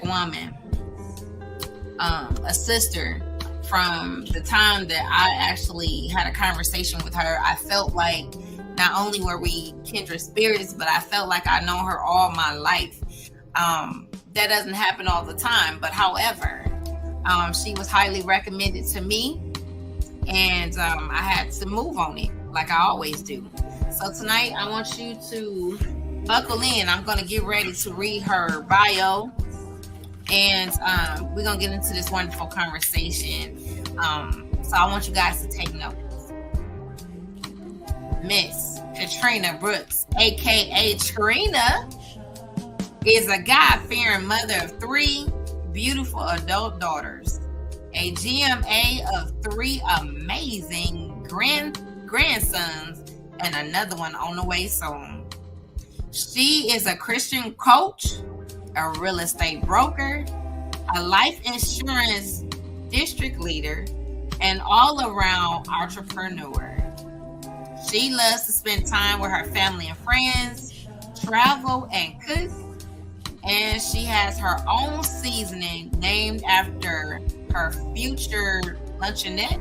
woman, a sister from the time that I actually had a conversation with her. I felt like not only were we kindred spirits, but I felt like I know her all my life. That doesn't happen all the time, but however, she was highly recommended to me, and I had to move on it like I always do. So tonight I want you to buckle in. I'm going to get ready to read her bio, and we're going to get into this wonderful conversation. So I want you guys to take notes. Miss Katrina Brooks, aka Trina, is a God-fearing mother of 3 beautiful adult daughters, a GMA of 3 amazing grandsons, and another one on the way soon. She is a Christian coach, a real estate broker, a life insurance district leader, and all-around entrepreneur. She loves to spend time with her family and friends, travel and cook, and she has her own seasoning named after her future luncheonette.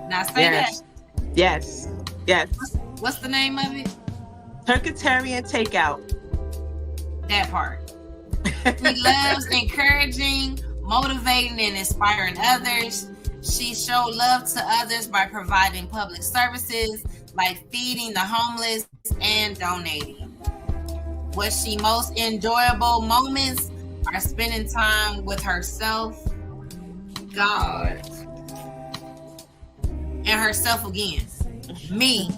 Now say yes. that. Yes. What's the name of it? Turkitarian Takeout. That part. She loves encouraging, motivating, and inspiring others. She shows love to others by providing public services like feeding the homeless and donating. What she most enjoyable moments are spending time with herself, God, and herself again. Me,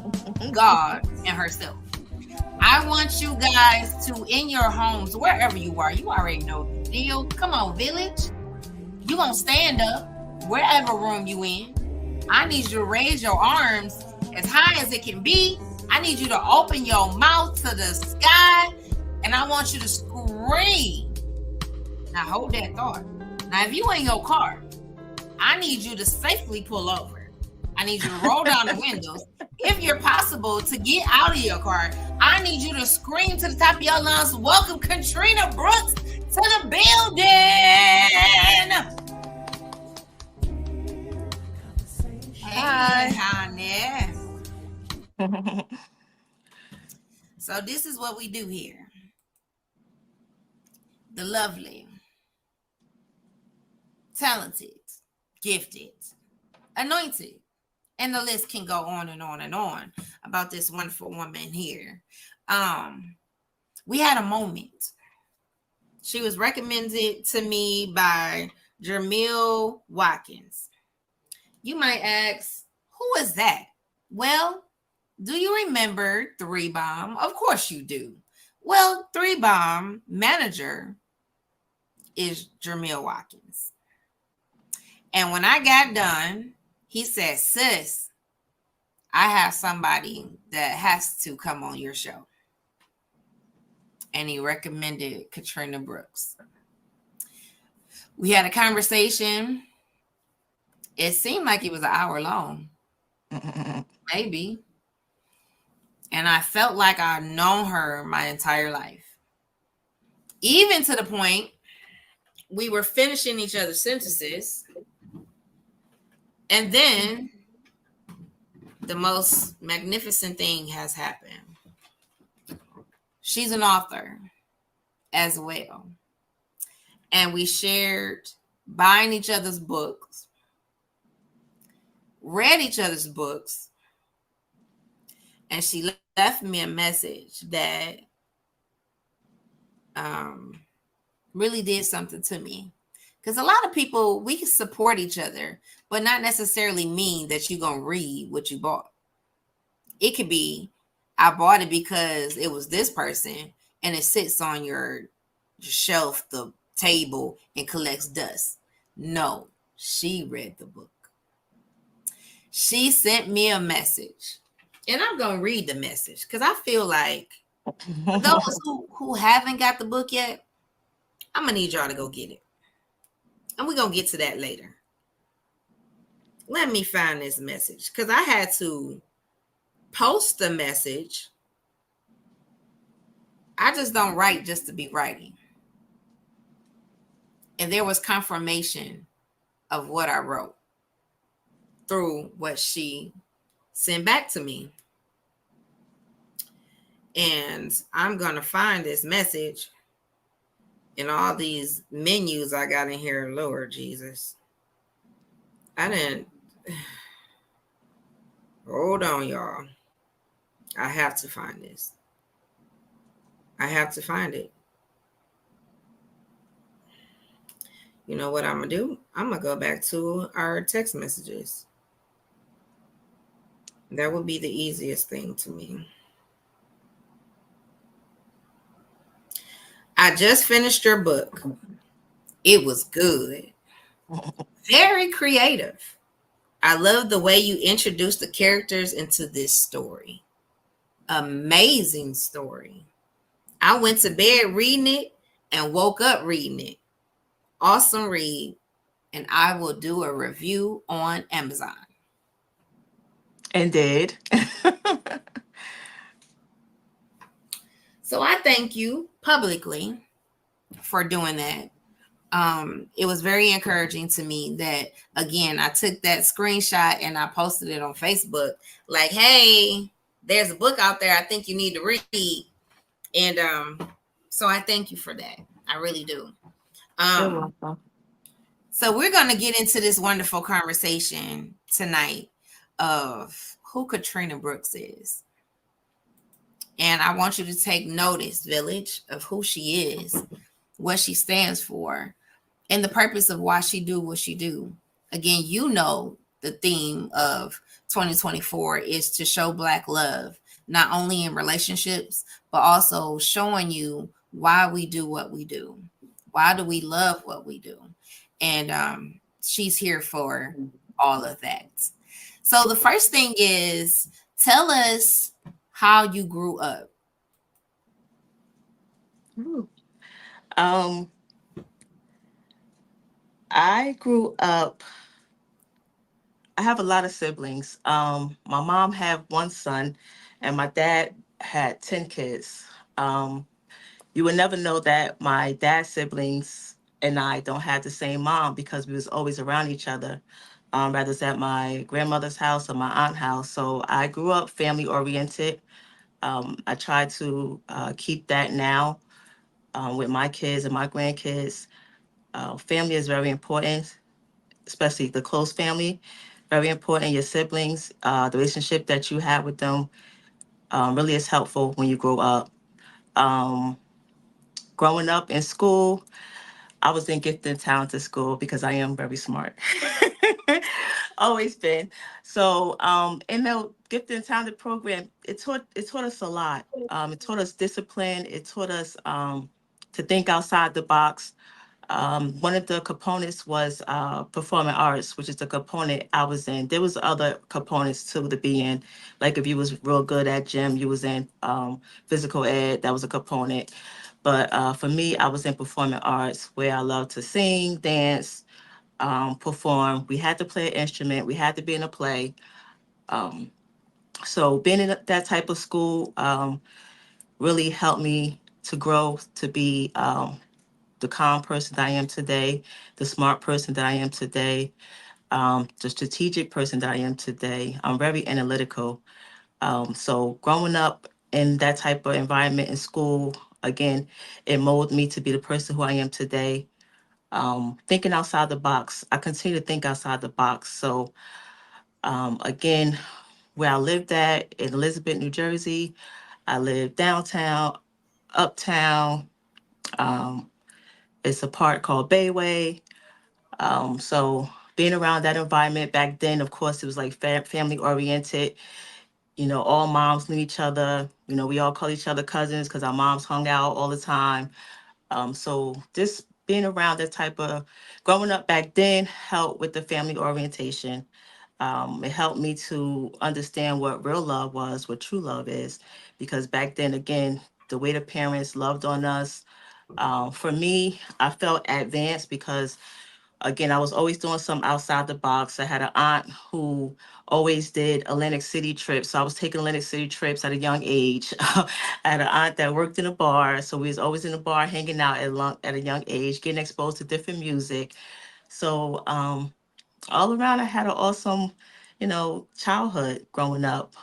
God, and herself. I want you guys to, in your homes, wherever you are, you already know the deal. Come on, village. You gonna stand up wherever room you in. I need you to raise your arms as high as it can be. I need you to open your mouth to the sky, and I want you to scream. Now hold that thought. Now if you in your car, I need you to safely pull over. I need you to roll down the windows. If you're possible to get out of your car, I need you to scream to the top of your lungs, welcome Katrina Brooks to the building. Hey, honey. So this is what we do here. The lovely, talented, gifted, anointed, and the list can go on and on and on about this wonderful woman here. We had a moment. She was recommended to me by Jamil Watkins. You might ask, who is that? Well, do you remember 3 Bomb? Of course you do. Well, 3 Bomb manager is Jamil Watkins. And when I got done, he said, sis, I have somebody that has to come on your show. And he recommended Katrina Brooks. We had a conversation. It seemed like it was an hour long. Maybe. And I felt like I'd known her my entire life. Even to the point we were finishing each other's sentences. And then the most magnificent thing has happened. She's an author as well. And we shared buying each other's books, read each other's books, and she left me a message that really did something to me. Because a lot of people, we can support each other, but not necessarily mean that you're going to read what you bought. It could be, I bought it because it was this person, and it sits on your shelf, the table, and collects dust. No, she read the book. She sent me a message, and I'm going to read the message because I feel like those who haven't got the book yet, I'm going to need y'all to go get it. And we're going to get to that later. Let me find this message because I had to post the message. I just don't write just to be writing. And there was confirmation of what I wrote through what she sent back to me. And I'm going to find this message in all these menus I got in here. Lord Jesus. I didn't. Hold on, y'all. I have to find this. I have to find it. You know what I'm going to do? I'm going to go back to our text messages. That would be the easiest thing to me. I just finished your book. It was good. Very creative. I love the way you introduced the characters into this story. Amazing story. I went to bed reading it and woke up reading it. Awesome read. And I will do a review on Amazon. And did. So I thank you publicly for doing that. It was very encouraging to me that, again, I took that screenshot and I posted it on Facebook. Like, hey, there's a book out there I think you need to read. And so I thank you for that. I really do. You're welcome. So we're going to get into this wonderful conversation tonight of who Katrina Brooks is. And I want you to take notice, Village, of who she is, what she stands for, and the purpose of why she do what she do. Again, you know the theme of 2024 is to show Black love, not only in relationships, but also showing you why we do what we do. Why do we love what we do? And she's here for all of that. So the first thing is, tell us how you grew up. Ooh. Um, I grew up. I have a lot of siblings. My mom had one son, and my dad had 10 kids. Um, you would never know that my dad's siblings and I don't have the same mom because we was always around each other, whether it's at my grandmother's house or my aunt's house. So I grew up family oriented. I try to keep that now with my kids and my grandkids. Family is very important, especially the close family. Very important. Your siblings, the relationship that you have with them, really is helpful when you grow up. Um, Growing up in school, I was in gifted and talented school because I am very smart. Always been. So in the gifted and talented program, it taught us a lot. It taught us discipline. It taught us to think outside the box. One of the components was performing arts, which is the component I was in. There was other components too to be in. Like if you was real good at gym, you was in physical ed. That was a component. But for me, I was in performing arts where I love to sing, dance, perform. We had to play an instrument. We had to be in a play. Um, so being in that type of school really helped me to grow to be the calm person that I am today, the smart person that I am today, the strategic person that I am today. I'm very analytical. So growing up in that type of environment in school, again, it molded me to be the person who I am today. Thinking outside the box, I continue to think outside the box. So again, where I lived at in Elizabeth, New Jersey, I lived downtown, uptown. Um, it's a part called Bayway. So being around that environment back then, of course, it was like family oriented. You know, all moms knew each other. You know, we all call each other cousins because our moms hung out all the time. So just being around that type of growing up back then helped with the family orientation. It helped me to understand what real love was, what true love is, because back then, again, the way the parents loved on us. For me, I felt advanced because Again, I was always doing something outside the box. I had an aunt who always did Atlantic City trips. So I was taking Atlantic City trips at a young age. I had an aunt that worked in a bar. So we was always in the bar hanging out at a young age, getting exposed to different music. So all around, I had an awesome, childhood growing up.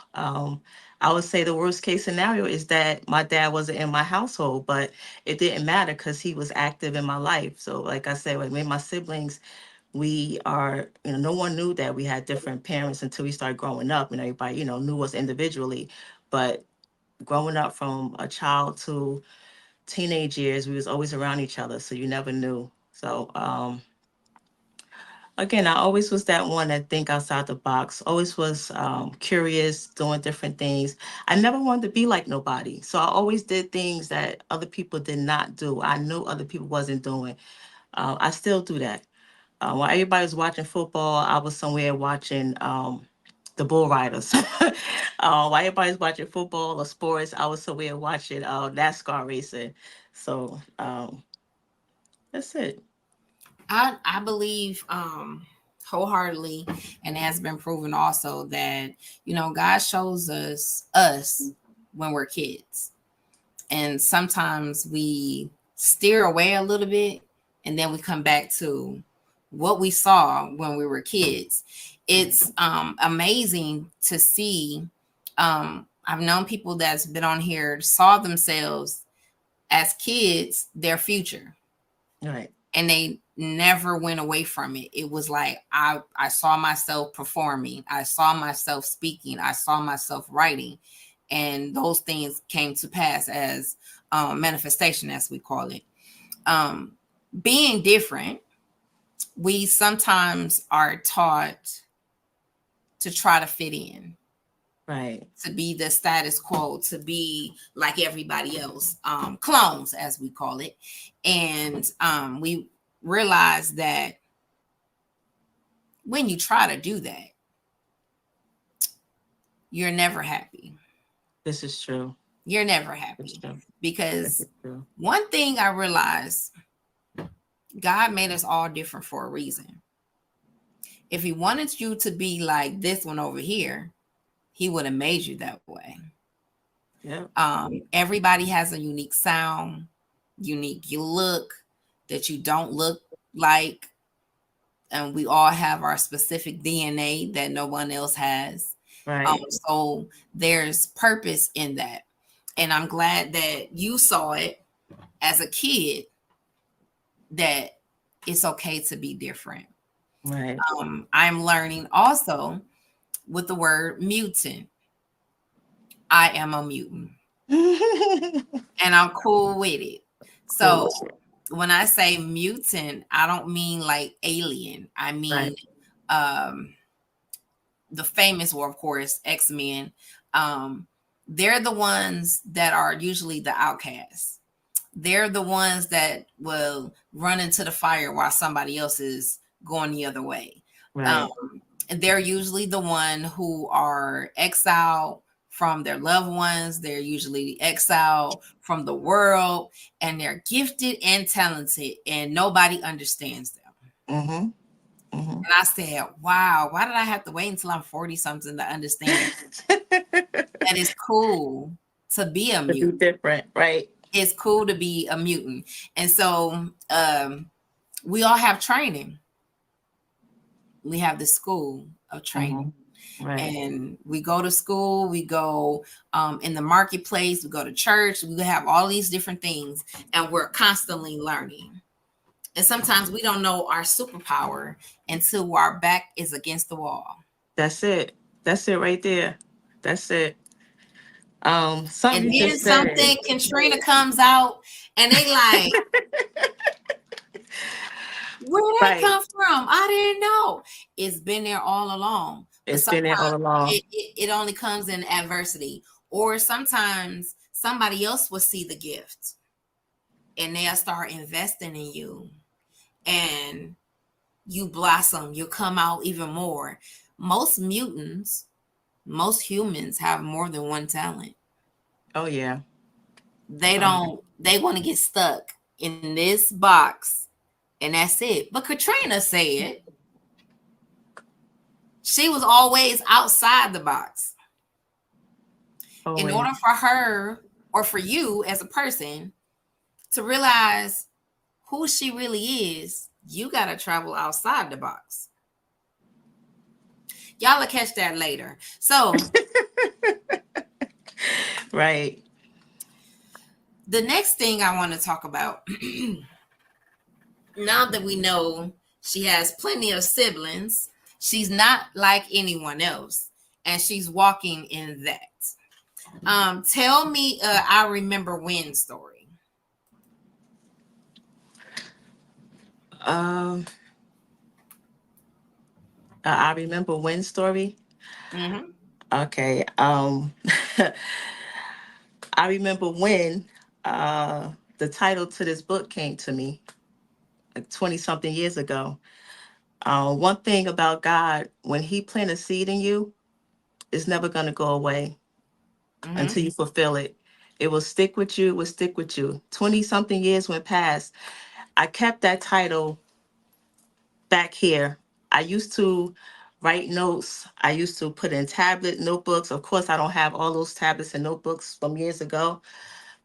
I would say the worst case scenario is that my dad wasn't in my household, but it didn't matter because he was active in my life. So, like I said, with me and my siblings, we are, no one knew that we had different parents until we started growing up, and everybody, knew us individually. But growing up from a child to teenage years, we was always around each other, so you never knew. So, again, I always was that one that think outside the box. Always was curious, doing different things. I never wanted to be like nobody, so I always did things that other people did not do. I knew other people wasn't doing. I still do that. While everybody was watching football, I was somewhere watching the bull riders. While everybody's watching football or sports, I was somewhere watching NASCAR racing. So that's it. I believe wholeheartedly, and it has been proven also that God shows us when we're kids, and sometimes we steer away a little bit, and then we come back to what we saw when we were kids. It's amazing to see. I've known people that's been on here saw themselves as kids, their future, Right. and they never went away from it. It was like I saw myself performing, I saw myself speaking, I saw myself writing, and those things came to pass as manifestation, as we call it. um, Being different, we sometimes are taught to try to fit in, Right. to be the status quo, to be like everybody else, clones, as we call it. And we realize that when you try to do that, you're never happy. This is true. You're never It's happy true. This because is true. one thing I realized, God made us all different for a reason. If He wanted you to be like this one over here, He would have made you that way. Yeah. Everybody has a unique sound, unique look that you don't look like, and we all have our specific DNA that no one else has. Right. So there's purpose in that, and I'm glad that you saw it as a kid, that it's okay to be different. Right. I'm learning also with the word mutant. I am a mutant, and I'm cool with it. Cool. So when I say mutant, I don't mean like alien. I Right. mean um the famous were, of course, X-Men. Um, they're the ones that are usually the outcasts. They're the ones that will run into the fire while somebody else is going the other way. Right. Um, and they're usually the one who are exiled from their loved ones. They're usually exiled from the world, and they're gifted and talented, and nobody understands them. Mm-hmm. Mm-hmm. And I said, wow, why did I have to wait until I'm 40 something to understand that it's cool to be a To be mutant? different. Right. It's cool to be a mutant. And so we all have training. We have the school of training. Mm-hmm. Right. And we go to school, we go in the marketplace, we go to church, we have all these different things, and we're constantly learning. And sometimes we don't know our superpower until our back is against the wall. That's it. That's it right there. That's it. Something And you then just said. something, Katrina comes out, and they like, where that Right. come from? I didn't know. It's been there all along. But It's been there all sometimes along. it only comes in adversity. Or sometimes somebody else will see the gift and they'll start investing in you. And you blossom, you come out even more. Most mutants, most humans have more than one talent. Oh yeah. They Oh, don't, they want to get stuck in this box and that's it. But Katrina said she was always outside the box. In Always. order for her or for you as a person to realize who she really is, you got to travel outside the box. Y'all will catch that later. So, Right. the next thing I want to talk about, now that we know she has plenty of siblings, she's not like anyone else, and she's walking in that. Tell me, I remember when story. Um, I remember when story. Mm-hmm. Okay. I remember when uh, the title to this book came to me like 20 something years ago. One thing about God, when He plant a seed in you, it's never going to go away Mm-hmm. until you fulfill it. It will stick with you, will stick with you. 20 something years went past. I kept that title back here. I used to write notes. I used to put in tablet notebooks. Of course, I don't have all those tablets and notebooks from years ago,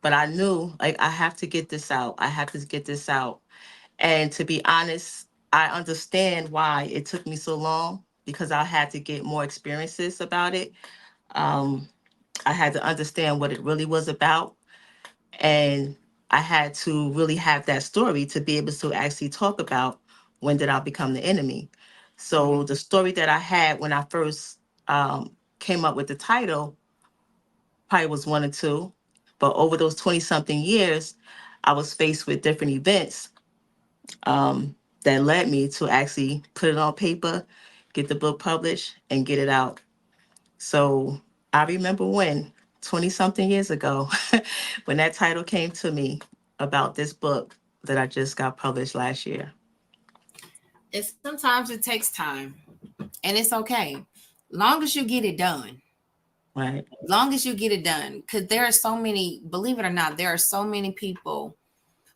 but I knew like I have to get this out. I have to get this out. And to be honest, I understand why it took me so long because I had to get more experiences about it. Um, I had to understand what it really was about. And I had to really have that story to be able to actually talk about when did I become the enemy. Mm-hmm. So the story that I had when I first came up with the title probably was one or two. But over those 20 something years, I was faced with different events that led me to actually put it on paper, get the book published, and get it out. So I remember when 20 something years ago, when that title came to me about this book that I just got published last year. And sometimes it takes time, and it's okay. Long as you get it done. Right, Long as you get it done. Because there are so many, believe it or not, there are so many people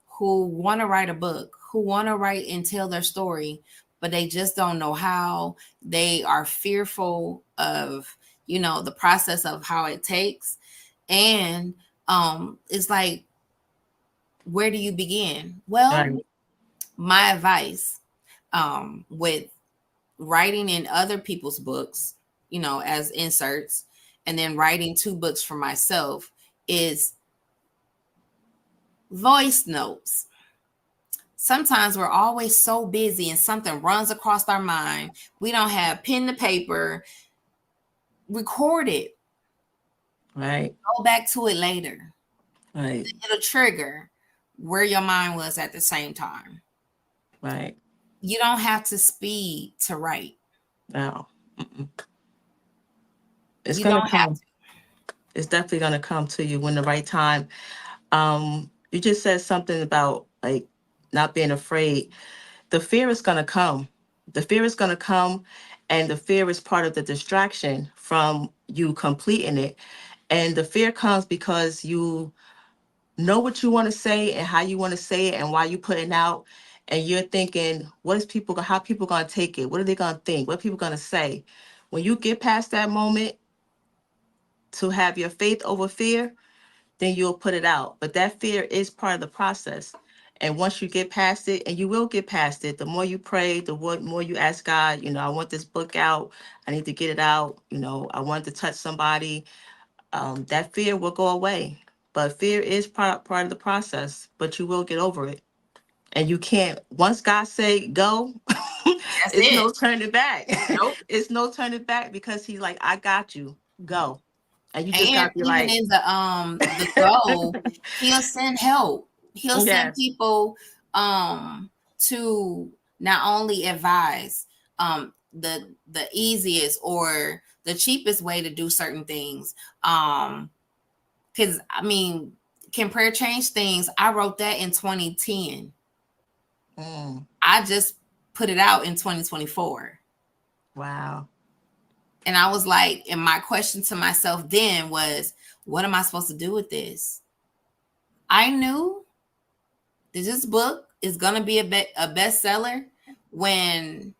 who want to write a book, who want to write and tell their story, but they just don't know how. They are fearful of, the process of how it takes. And it's like, where do you begin? Well, right, my advice with writing in other people's books, as inserts, and then writing two books for myself is voice notes. Sometimes we're always so busy and something runs across our mind. We don't have pen to paper. Record it. right, Go back to it later. right, It'll trigger where your mind was at the same time. right. You don't have to speed to write. Now, it's You gonna don't have come. It's definitely gonna come to you when the right time. You just said something about like not being afraid. The fear is gonna come. The fear is gonna come, and the fear is part of the distraction from you completing it. And the fear comes because you know what you want to say and how you want to say it and why you putting out, and you're thinking, what is people how people gonna take it? What are they gonna think? What are people gonna say? When you get past that moment to have your faith over fear, then you'll put it out. But that fear is part of the process. And once you get past it, and you will get past it, the more you pray, the more you ask God, I want this book out. I need to get it out. I want to touch somebody. That fear will go away. But fear is part of the process, but you will get over it. And you can't, once God say go, That's it's it. no turning back. Nope. It's no turning back because he's like, I got you. Go. And you just And gotta be even like, in the goal, he'll send help. He'll send yes, people to not only advise the easiest or the cheapest way to do certain things. Because I mean, can prayer change things? I wrote that in 2010. mm, I just put it out in 2024. wow, And I was like, and my question to myself then was, what am I supposed to do with this? I knew that this book is gonna be a bestseller when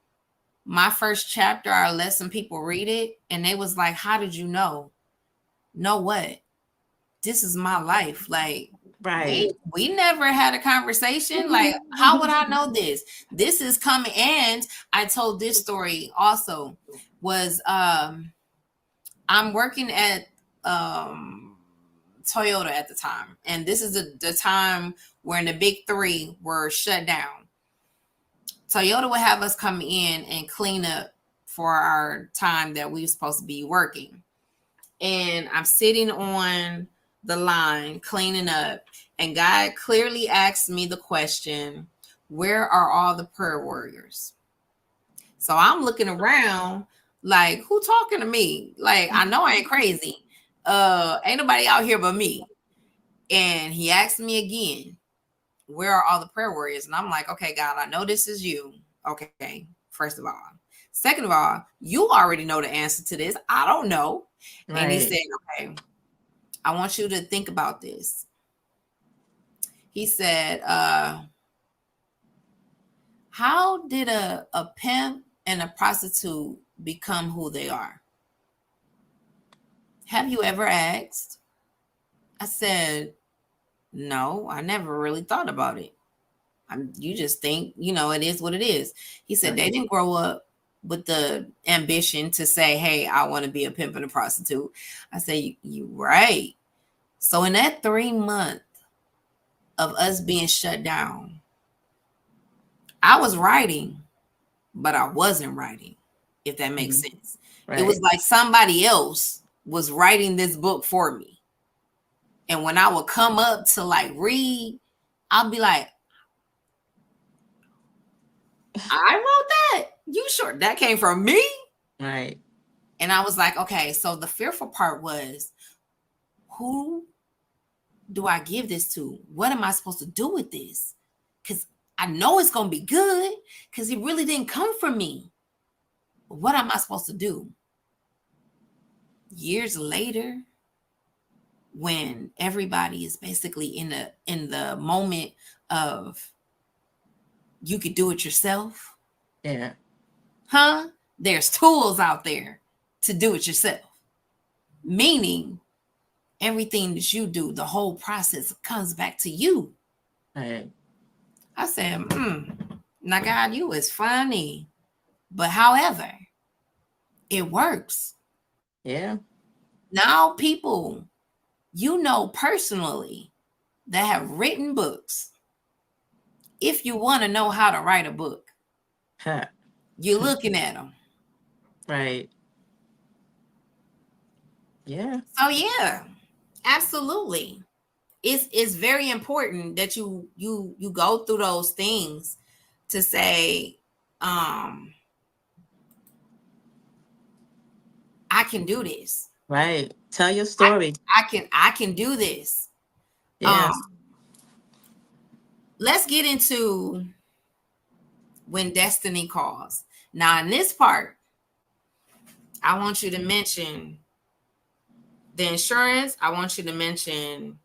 my first chapter, I let some people read it, and they was like, "How did you know?" Know what? This is my life. Like Right. we never had a conversation. Like, how would I know this? This is coming. And I told this story also was I'm working at Toyota at the time, and this is the time when the big three were shut down. Toyota would have us come in and clean up for our time that we were supposed to be working. And I'm sitting on the line cleaning up, and God clearly asked me the question, where are all the prayer warriors? So I'm looking around like, who talking to me? Like, I know I ain't crazy. Ain't nobody out here but me. And he asked me again, where are all the prayer warriors? And I'm like, okay, God, I know this is you. Okay, first of all. Second of all, you already know the answer to this. I don't know. And he Right. said, okay, I want you to think about this. He said, how did a pimp and a prostitute become who they are? Have you ever asked? I said, no, I never really thought about it. You just think, it is what it is. He said they didn't grow up with the ambition to say, hey, I want to be a pimp and a prostitute. I said, you right. So in that 3 month of us being shut down, I was writing, but I wasn't writing, if that makes sense. It was Right. like somebody else was writing this book for me. And when I would come up to like read, I'll be like, I wrote that. You sure that came from me? Right. And I was like, okay, so the fearful part was, who do I give this to? What am I supposed to do with this? Because I know it's going to be good because it really didn't come from me. But what am I supposed to do? Years later, when everybody is basically in the moment of you could do it yourself, Yeah. huh? There's tools out there to do it yourself. Meaning everything that you do, the whole process comes back to you. Right. I said, now God, you is funny. But however, it works. Yeah. Now people personally that have written books. If you want to know how to write a book, Huh. you're looking at them. Right. Yeah. So yeah, absolutely. It's very important that you go through those things to say, um, I can do this. Right. Tell your I, story. I can do this. Um, Yes. let's get into when destiny calls. Now, in this part, I want you to mention the insurance. I want you to mention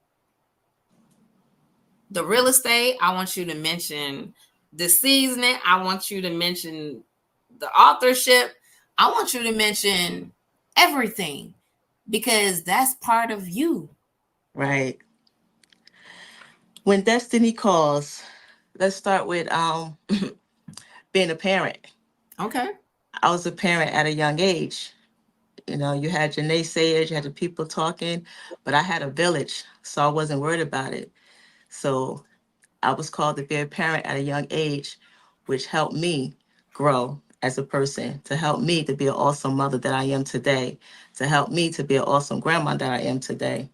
the real estate. I want you to mention the seasoning. I want you to mention the authorship. I want you to mention everything because that's part of you. Right. When destiny calls, let's start with being a parent. Okay. I was a parent at a young age. You know, you had your naysayers, you had the people talking, but I had a village, so I wasn't worried about it. So I was called to be a parent at a young age, which helped me grow as a person, to help me to be an awesome mother that I am today, to help me to be an awesome grandma that I am today.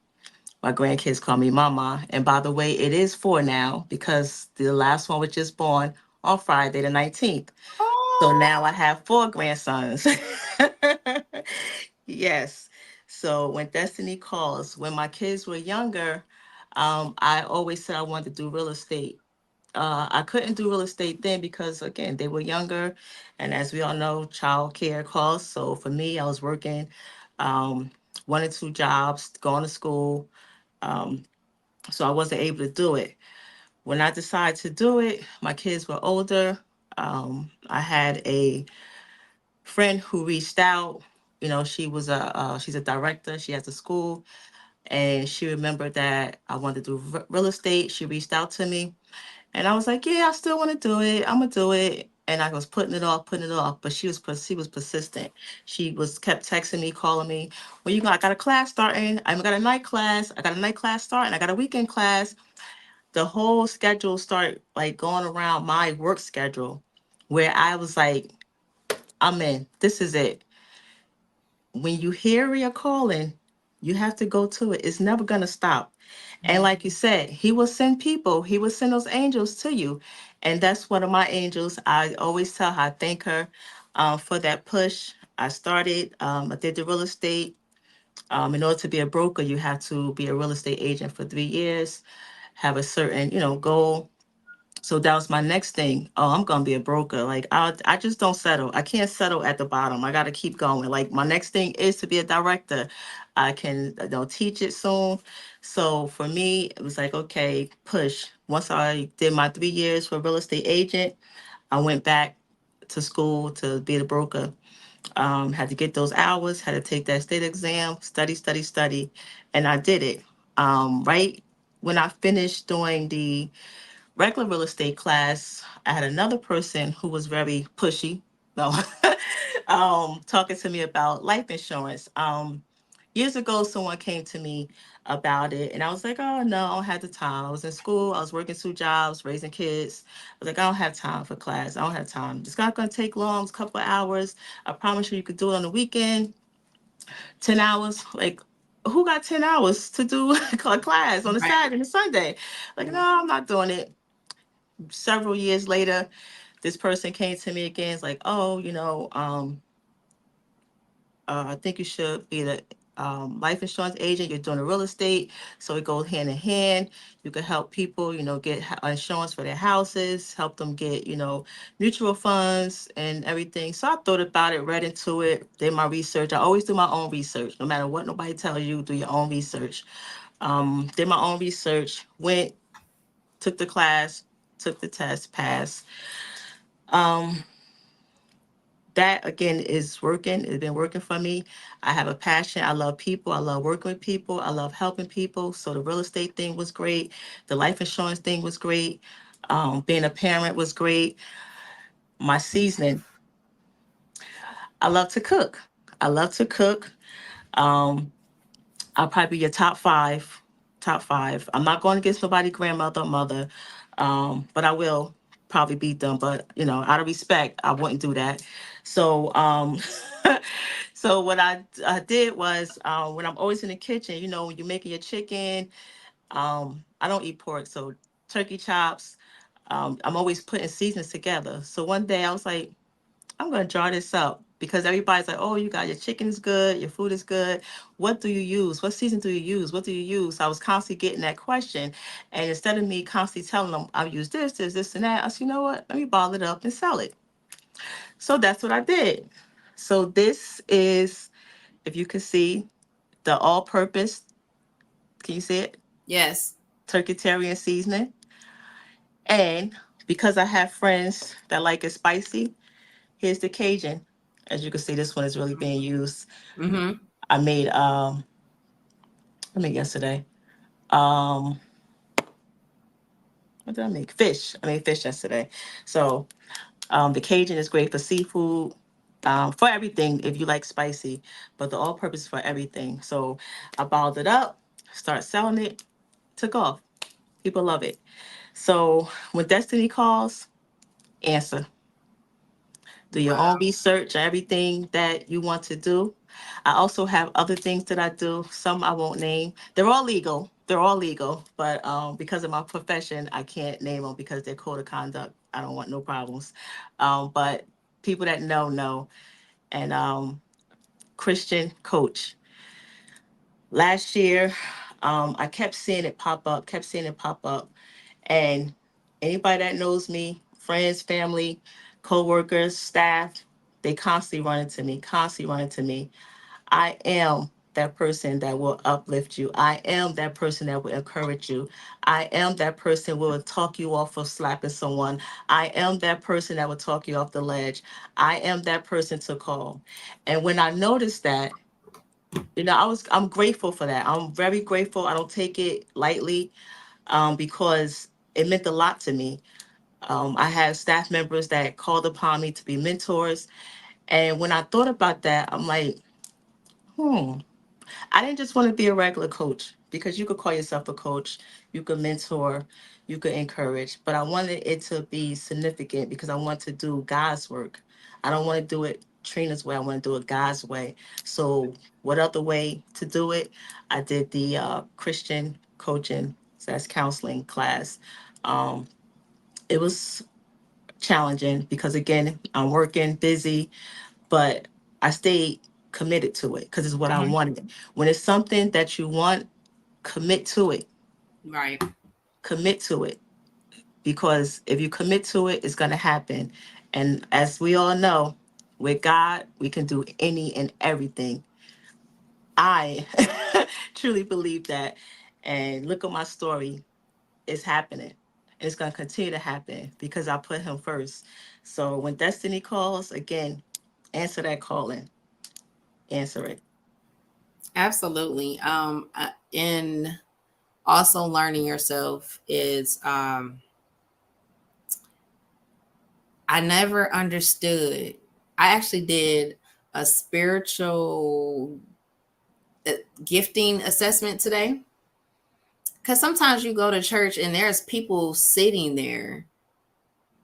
My grandkids call me mama. And by the way, it is four now because the last one was just born on Friday the 19th. So Oh, now I have four grandsons. Yes. So when destiny calls, when my kids were younger, I always said I wanted to do real estate. I couldn't do real estate then because, again, they were younger. And as we all know, child care costs. So for me, I was working um, one or two jobs, going to school. Um, so I wasn't able to do it. When I decided to do it, my kids were older. I had a friend who reached out. You know, she's a director. She has a school, and she remembered that I wanted to do real estate. She reached out to me, and I was like, "Yeah, I still want to do it. I'm gonna do it." And I was putting it off. But she was persistent. She was kept texting me, calling me. Well, you got I got a class starting. I got a night class. I got a night class starting. I got a weekend class. The whole schedule started like going around my work schedule, where I was like, "I'm in. This is it." When you hear your calling, you have to go to it. It's never gonna stop. And like you said, he will send people, he will send those angels to you. And that's one of my angels. I always tell her, I thank her for that push. I did the real estate. In order to be a broker, you have to be a real estate agent for 3 years, have a certain, goal. So that was my next thing. Oh, I'm gonna be a broker. Like I just don't settle. I can't settle at the bottom. I gotta keep going. Like my next thing is to be a director. I can teach it soon. So for me, it was like, okay, push. Once I did my 3 years for real estate agent, I went back to school to be the broker. Had to get those hours, had to take that state exam, study, study, study, and I did it. Right when I finished doing the regular real estate class, I had another person who was very pushy, no, talking to me about life insurance. Years ago, someone came to me about it, and I was like, "Oh no, I don't have the time. I was in school. I was working 2 jobs, raising kids. I was like, I don't have time for class. I don't have time. It's not going to take long. It's a couple of hours. I promise you, you could do it on the weekend. 10 hours. Like, who got 10 hours to do a class on a Right. Saturday and a Sunday? Like, no, I'm not doing it." Several years later, this person came to me again. It's like, "Oh, I think you should be the life insurance agent. You're doing the real estate, so it goes hand in hand. You can help people, get insurance for their houses, help them get, mutual funds and everything." So I thought about it, read into it, did my research. I always do my own research, no matter what nobody tells you. Do your own research. Did my own research. Went, took the class, took the test, passed. Um, that again is working. It's been working for me. I have a passion. I love people. I love working with people. I love helping people. So the real estate thing was great. The life insurance thing was great. Being a parent was great. My seasoning. I love to cook. I love to cook. Um, I'll probably be your top five. Top five. I'm not going against nobody, grandmother or mother, but I will probably beat them. But out of respect, I wouldn't do that. So, so what I did was when I'm always in the kitchen, when you're making your chicken, I don't eat pork, so turkey chops. I'm always putting seasons together. So one day I was like, I'm gonna draw this up because everybody's like, "Oh, you got your chicken is good, your food is good. What do you use? What season do you use? What do you use?" So I was constantly getting that question, and instead of me constantly telling them I use this, and that, I said, "You know what? Let me bottle it up and sell it." So that's what I did. So this is, if you can see, the all-purpose. Can you see it? Yes. Turkey seasoning, and because I have friends that like it spicy, here's the Cajun. As you can see, this one is really being used. Mm-hmm. I made yesterday. Um what did I make? Fish. I made fish yesterday. So the Cajun is great for seafood, for everything if you like spicy, but the all purpose for everything. So I balled it up, start selling it, took off. People love it. So when Destiny calls, answer. Do your Wow. own research, everything that you want to do. I also have other things that I do. Some I won't name. They're all legal. They're all legal, but because of my profession, I can't name them because they're code of conduct. I don't want no problems. But people that know. And Christian coach. Last year, I kept seeing it pop up, kept seeing it pop up. And anybody that knows me, friends, family, co-workers, staff, they constantly run into me, constantly run into me. I am that person that will uplift you. I am that person that will encourage you. I am that person who will talk you off of slapping someone. I am that person that will talk you off the ledge. I am that person to call. And when I noticed that, I'm grateful for that. I'm very grateful. I don't take it lightly, because it meant a lot to me. I had staff members that called upon me to be mentors. And when I thought about that, I'm like, hmm, I didn't just want to be a regular coach, because you could call yourself a coach, you could mentor, you could encourage, but I wanted it to be significant because I want to do God's work. I don't want to do it Trina's way. I want to do it God's way. So, what other way to do it? I did the Christian coaching, so that's counseling class. Um, it was challenging because, again, I'm working, busy, but I stayed committed to it because it's what I Mhm. wanted. When it's something that you want, commit to it. Right. Commit to it, because if you commit to it, it's going to happen. And as we all know, with God, we can do any and everything. I truly believe that. And look at my story. It's happening. It's going to continue to happen because I put him first. So when destiny calls, again, answer that calling. Answer it. Absolutely. And also learning yourself is I never understood. I actually did a spiritual uh, gifting assessment today, because sometimes you go to church and there's people sitting there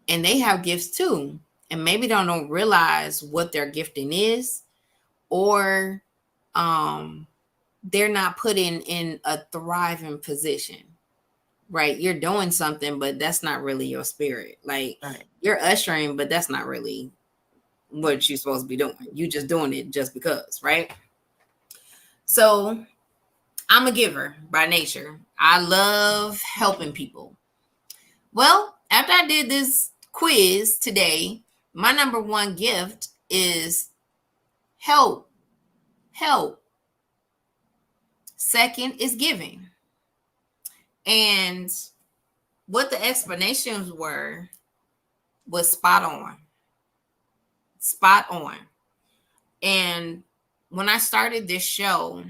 and they have gifts too, and maybe don't realize what their gifting is, or um they're not put in a thriving position. Right, you're doing something, but that's not really your spirit. Like, Right. you're ushering, but that's not really what you're supposed to be doing. You just doing it just because, right? So I'm a giver by nature. I love helping people. Well, after I did this quiz today, my number one gift is help. Help. Second is giving. And what the explanations were was spot on. Spot on. And when I started this show,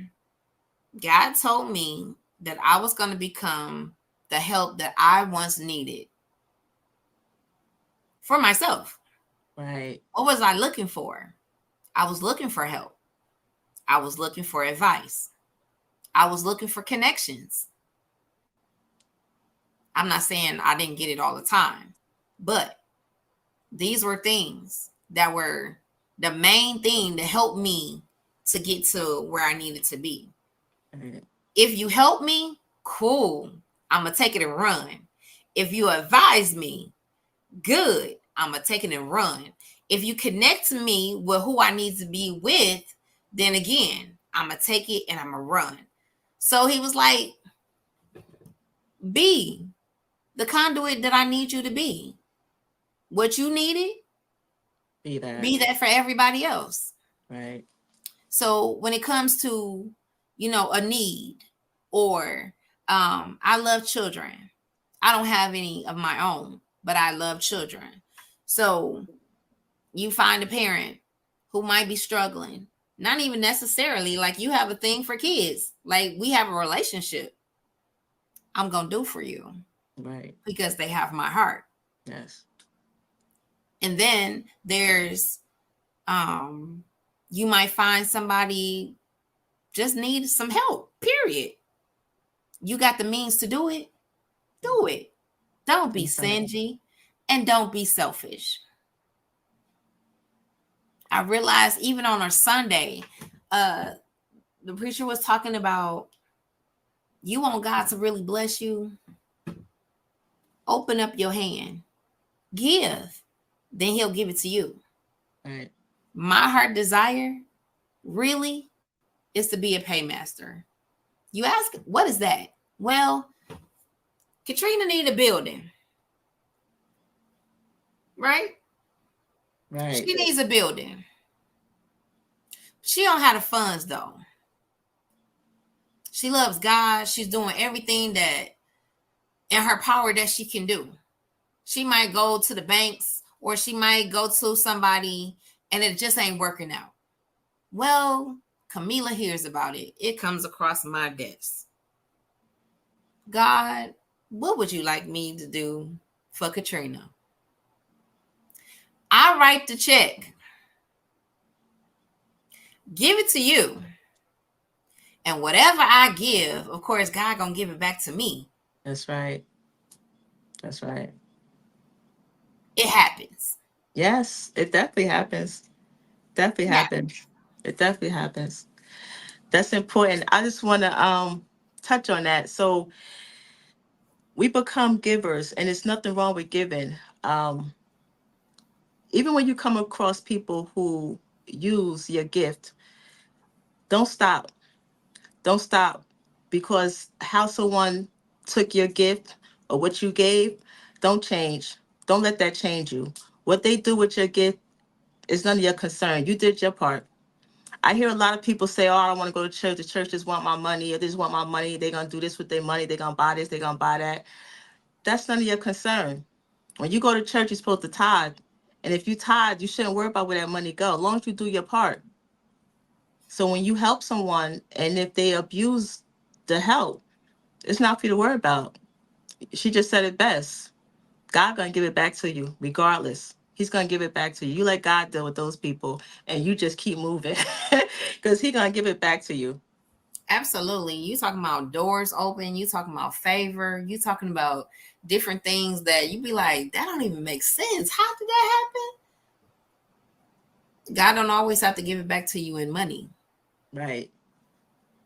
God told me that I was going to become the help that I once needed for myself. Right. What was I looking for? I was looking for help. I was looking for advice. I was looking for connections. I'm not saying I didn't get it all the time, but these were things that were the main thing to help me to get to where I needed to be. Right. If you help me, cool. I'm going to take it and run. If you advise me, good. I'm going to take it and run. If you connect me with who I need to be with, then again, I'm going to take it and I'm going to run. So he was like, be the conduit that I need you to be. What you needed, Be that. be that for everybody else. Right. So when it comes to, a need, or I love children. I don't have any of my own, but I love children. So you find a parent who might be struggling, not even necessarily like you have a thing for kids, like we have a relationship. I'm going to do for you Right. because they have my heart. Yes. And then there's, you might find somebody just needs some help, period. You got the means to do it, do it. Don't be Right. stingy and don't be selfish. I realized even on a Sunday, uh, the preacher was talking about, you want God to really bless you, open up your hand, give, then he'll give it to you. Right. My heart desire really is to be a paymaster. You ask, what is that? Well, Katrina need a building, right? Right. She needs a building. She don't have the funds though. She loves God. She's doing everything that in her power that she can do. She might go to the banks or she might go to somebody and it just ain't working out. Well, Camila hears about it. It comes across my desk. God, what would you like me to do for Katrina? I write the check, give it to you. And whatever I give, of course, God gonna give it back to me. That's right. That's right. It happens. Yes, it definitely happens. Definitely Yeah. happens. It definitely happens. That's important. I just want to touch on that. So we become givers, and there's nothing wrong with giving. Even when you come across people who use your gift, don't stop. Don't stop, because how someone took your gift or what you gave, don't change. Don't let that change you. What they do with your gift is none of your concern. You did your part. I hear a lot of people say, "Oh, I don't want to go to church. The church just want my money. Or they just want my money. They're gonna do this with their money. They're gonna buy this. They're gonna buy that." That's none of your concern. When you go to church, you're supposed to tithe, and if you tithe, you shouldn't worry about where that money go, as long as you do your part. So when you help someone, and if they abuse the help, it's not for you to worry about. She just said it best. God gonna give it back to you, regardless. He's gonna give it back to you. You let God deal with those people, and you just keep moving, because He gonna give it back to you. Absolutely. You talking about doors open, you talking about favor, you talking about different things that you be like, that don't even make sense. How did that happen? God don't always have to give it back to you in money. Right,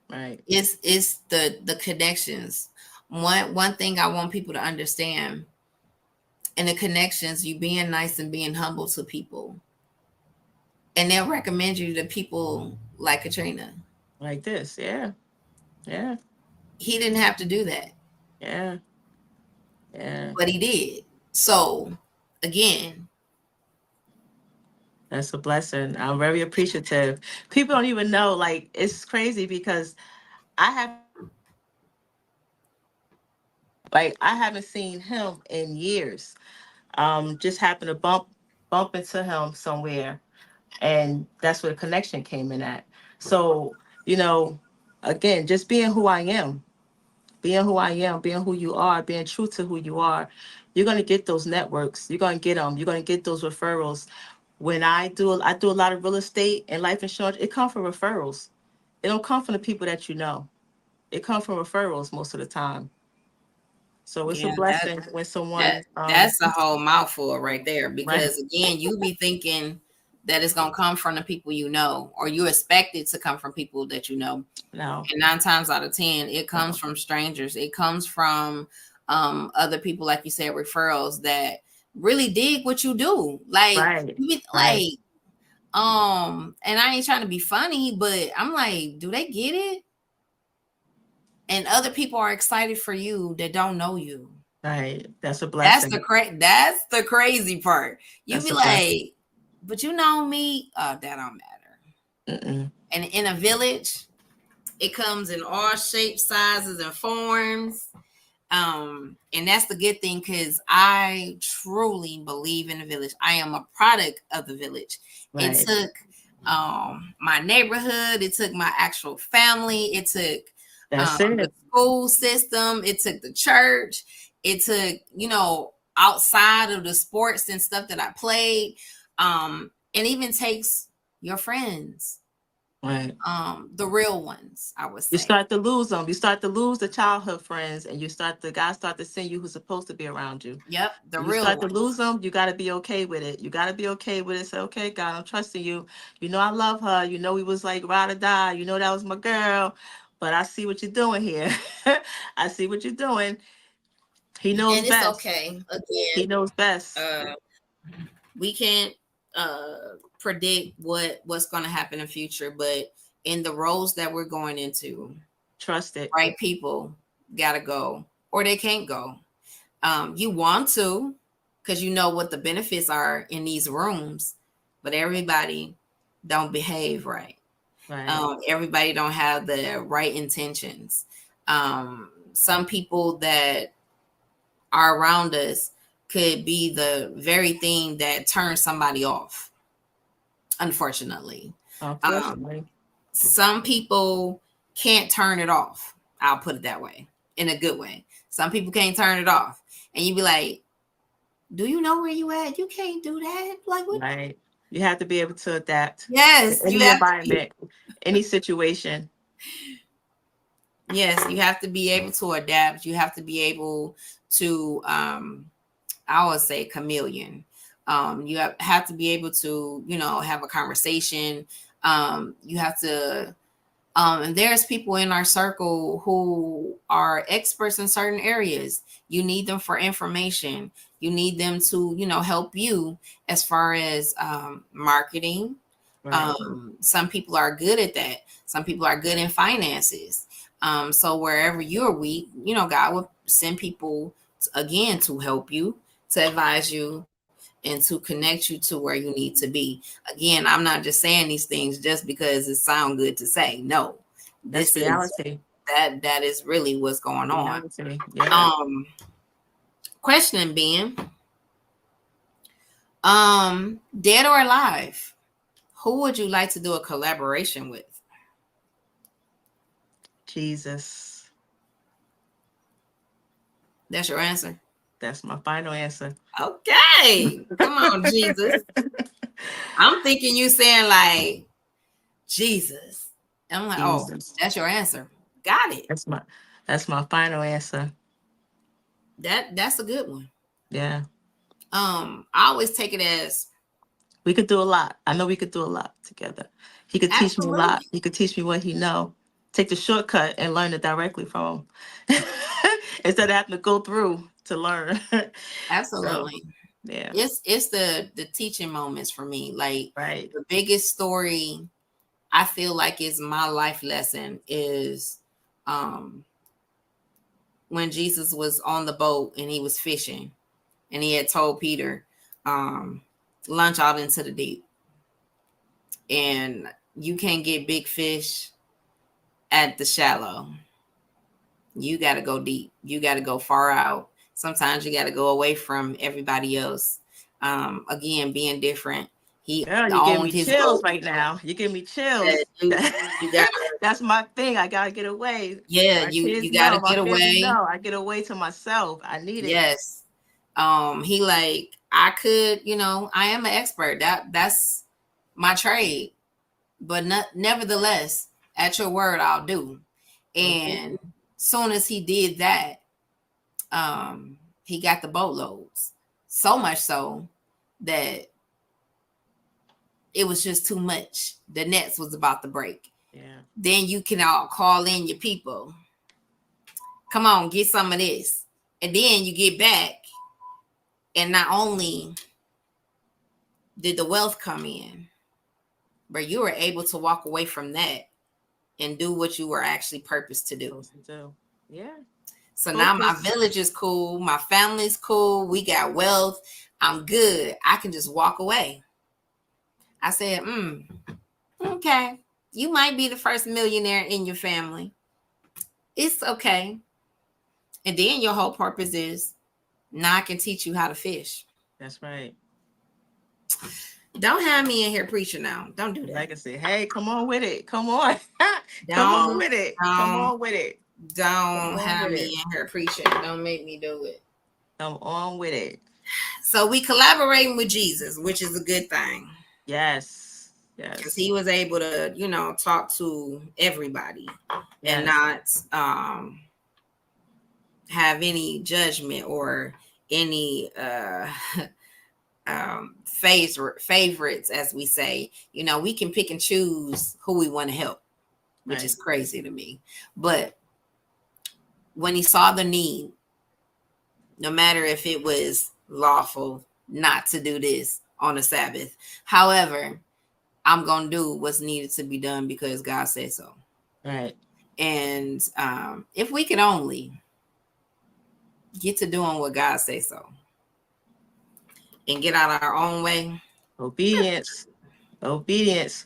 right, It's the connections. One thing I want people to understand in the connections, you being nice and being humble to people. And they'll recommend you to people like Katrina. like this. Yeah, yeah, He didn't have to do that, yeah, yeah. but he did. So again, That's a blessing. I'm very appreciative. People don't even know. Like, it's crazy because I haven't seen like I haven't seen him in years. Just happened to bump into him somewhere, and that's where the connection came in at. So, you know, again, just being who I am, being who I am, being who you are, being true to who you are, you're gonna get those networks. You're gonna get them. You're gonna get those referrals. When I do a lot of real estate and life insurance. It comes from referrals. It don't come from the people that you know. It comes from referrals most of the time. So it's a yeah, that blessing when that someone that's a whole mouthful right there. right. Because again, you be thinking that it's gonna come from the people you know, or you expect it to come from people that you know. No, And 9 times out of 10, it comes no. from strangers. It comes from other people, like you said, referrals that really dig what you do. Like Right. you be Right. like, and I ain't trying to be funny, but I'm like, do they get it? And other people are excited for you that don't know you. Right. That's a That's blessing. that's the crazy part. You That's be a blessing. like, but you know me, that don't matter. Mm-mm. And in a village, it comes in all shapes, sizes, and forms. And that's the good thing, because I truly believe in the village. I am a product of the village. It Right. took my neighborhood, it took my actual family, it took That's the it. school system, it took the church, it took, outside of the sports and stuff that I played. And even takes your friends, Right. the real ones, I would You say. start to lose them. You start to lose the childhood friends, and God start to send you who's supposed to be around you. Yep, the When you real start to ones. lose them, you got to be okay with it. You got to be okay with it. Say, okay, God, I'm trusting you. You know, I love her. You know, we was like ride or die. You know, that was my girl. But I see what you're doing here. I see what you're doing. He knows And it's best. okay. He Again, knows best. uh, we can't predict what's going to happen in the future, but in the roles that we're going into, Trust it. right people gotta go, or they can't go. You want to, because you know what the benefits are in these rooms, but everybody don't behave right. Right. Everybody don't have the right intentions. Some people that are around us could be the very thing that turns somebody off, unfortunately. Um, Unfortunately. some people can't turn it off. I'll put it that way, in a good way. Some people can't turn it off. And you be like, do you know where you at? You can't do that. Like what? Right. You have to be able to adapt to Yes, you any have to be. environment, any situation. Yes, you have to be able to adapt. You have to be able to I would say chameleon. You have to be able to, have a conversation. You have to, and there's people in our circle who are experts in certain areas. You need them for information. You need them to, help you as far as marketing. Right. Some people are good at that. Some people are good in finances. So wherever you're weak, God will send people again to help you, to advise you, and to connect you to where you need to be. Again, I'm not just saying these things just because it sounds good to say. No, That's this is reality. that is really what's going on. Reality. Yeah. Um, question being, dead or alive, who would you like to do a collaboration with? Jesus. That's your answer. That's my final answer. Okay, come on, Jesus. I'm thinking you saying like Jesus. And I'm like, oh, Jesus. that's your answer. Got it. That's my final answer. That's a good one. Yeah. I always take it as We could do a lot. I know we could do a lot together. He could teach me a lot. absolutely, He could teach me what he know. Take the shortcut and learn it directly from him. Instead of having to go through to learn. So absolutely. yeah. It's the teaching moments for me. Like Right. the biggest story I feel like is my life lesson is um when Jesus was on the boat and he was fishing and he had told Peter, um, launch out into the deep. And you can't get big fish at the shallow. You got to go deep. You got to go far out. Sometimes you got to go away from everybody else. Again, being different. He Girl, you give owned me his chills boat. right now. You give me That chills. you got to, That's my thing. I gotta get away. yeah, My kids you got to know, my get family away. know. I get away to myself. I need it. Yes. He like I could, I am an expert. That's my trade. But nevertheless, at your word, I'll do. Okay. And soon as he did that, he got the boatloads. So much so that it was just too much. The nets was about to break. Yeah. Then you can all call in your people. Come on, get some of this. And then you get back, and not only did the wealth come in, but you were able to walk away from that and do what you were actually purposed to do. Supposed to do. Yeah. So now my Focus. village is cool, my family's cool, we got wealth, I'm good. I can just walk away. I said, okay, you might be the first millionaire in your family. It's okay. And then your whole purpose is now I can teach you how to fish. That's right. Don't have me in here preaching now. Don't do that. Legacy. Hey, come on with it. Come on. Come on Don't, with it. Come don't, on with it. Come don't on have with me it. in here preaching. Don't make me do it. Come on with it. So we collaborating with Jesus, which is a good thing. Yes. Because Yes. he was able to, talk to everybody and Yes. not have any judgment or any favorites, as we say. We can pick and choose who we want to help, which Right. is crazy to me. But when he saw the need, no matter if it was lawful not to do this on a Sabbath, however, I'm going to do what's needed to be done because God said so. Right. And if we could only get to doing what God say so and get out our own way, Obedience. Obedience.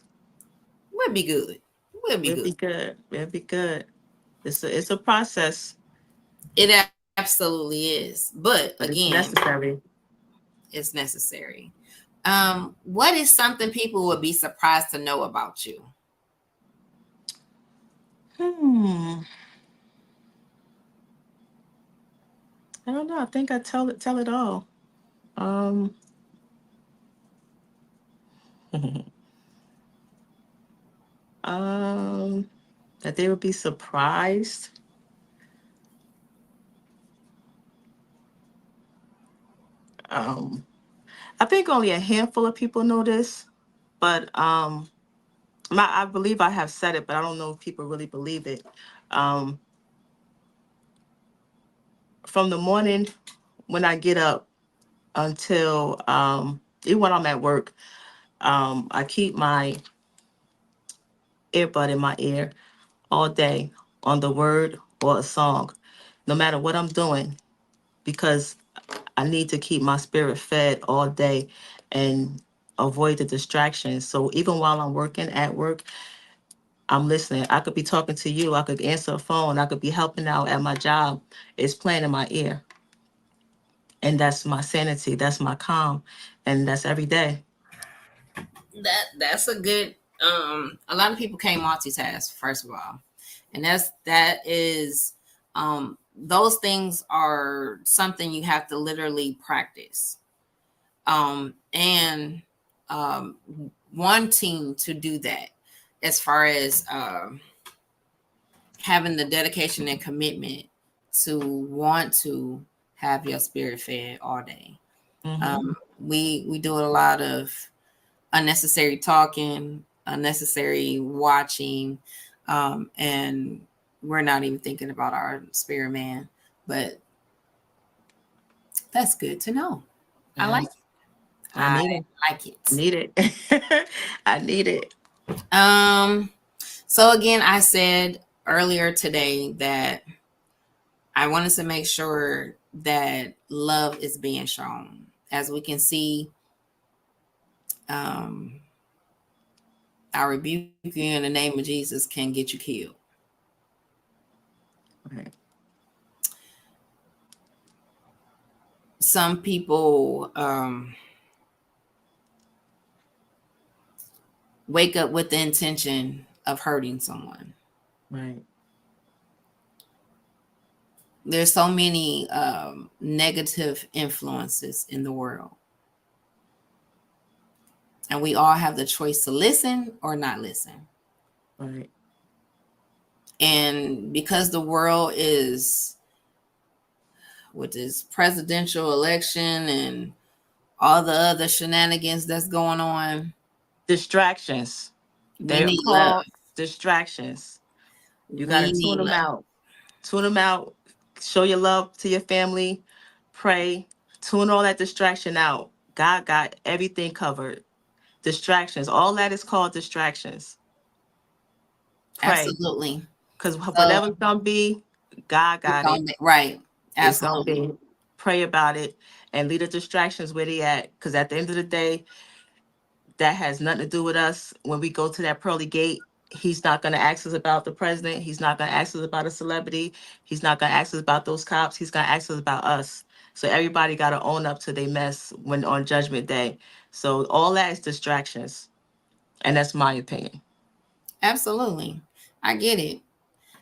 we'll be good. We'll be We'll good. be good. We'll be good. It's a process, It absolutely is. But but it's again, necessary. it's necessary. What is something people would be surprised to know about you? Hmm. I don't know. I think I tell it all. Um. um. That they would be surprised. Um. I think only a handful of people know this, but I believe I have said it, but I don't know if people really believe it. Um. From the morning when I get up until even when I'm at work, I keep my earbud in my ear all day on the word or a song, no matter what I'm doing, because I need to keep my spirit fed all day and avoid the distractions. So even while I'm working at work, I'm listening. I could be talking to you, I could answer a phone, I could be helping out at my job. It's playing in my ear. And that's my sanity, that's my calm, and that's every day. That's a good. A lot of people can't multitask. First of all, and that is those things are something you have to literally practice. And um, wanting to do that, as far as having the dedication and commitment to want to have your spirit fed all day. Hmm. We do a lot of unnecessary talking, unnecessary watching, and we're not even thinking about our spirit man. But that's good to know. I like Yes, it. I I need it. like it. Need it. I need it. Um, so again, I said earlier today that I wanted to make sure that love is being shown. As we can see, um, I rebuke you in the name of Jesus can get you killed. Right. Some people wake up with the intention of hurting someone. Right. There's so many negative influences in the world, and we all have the choice to listen or not listen. Right. And because the world is with this presidential election and all the other shenanigans that's going on, Distractions. we They are need love. called distractions. You got to We tune need them love. out. Tune them out. Show your love to your family. Pray. Tune all that distraction out. God got everything covered. Distractions. All that is called distractions. Pray. Absolutely. Because So whatever's going to be, God it's got gonna it. be right. It's going to Absolutely. be. Pray about it and leave the distractions where they at. Because at the end of the day, that has nothing to do with us. When we go to that pearly gate, he's not going to ask us about the president. He's not going to ask us about a celebrity. He's not going to ask us about those cops. He's going to ask us about us. So everybody got to own up to their mess when on Judgment Day. So all that is distractions, and that's my opinion. Absolutely. I get it.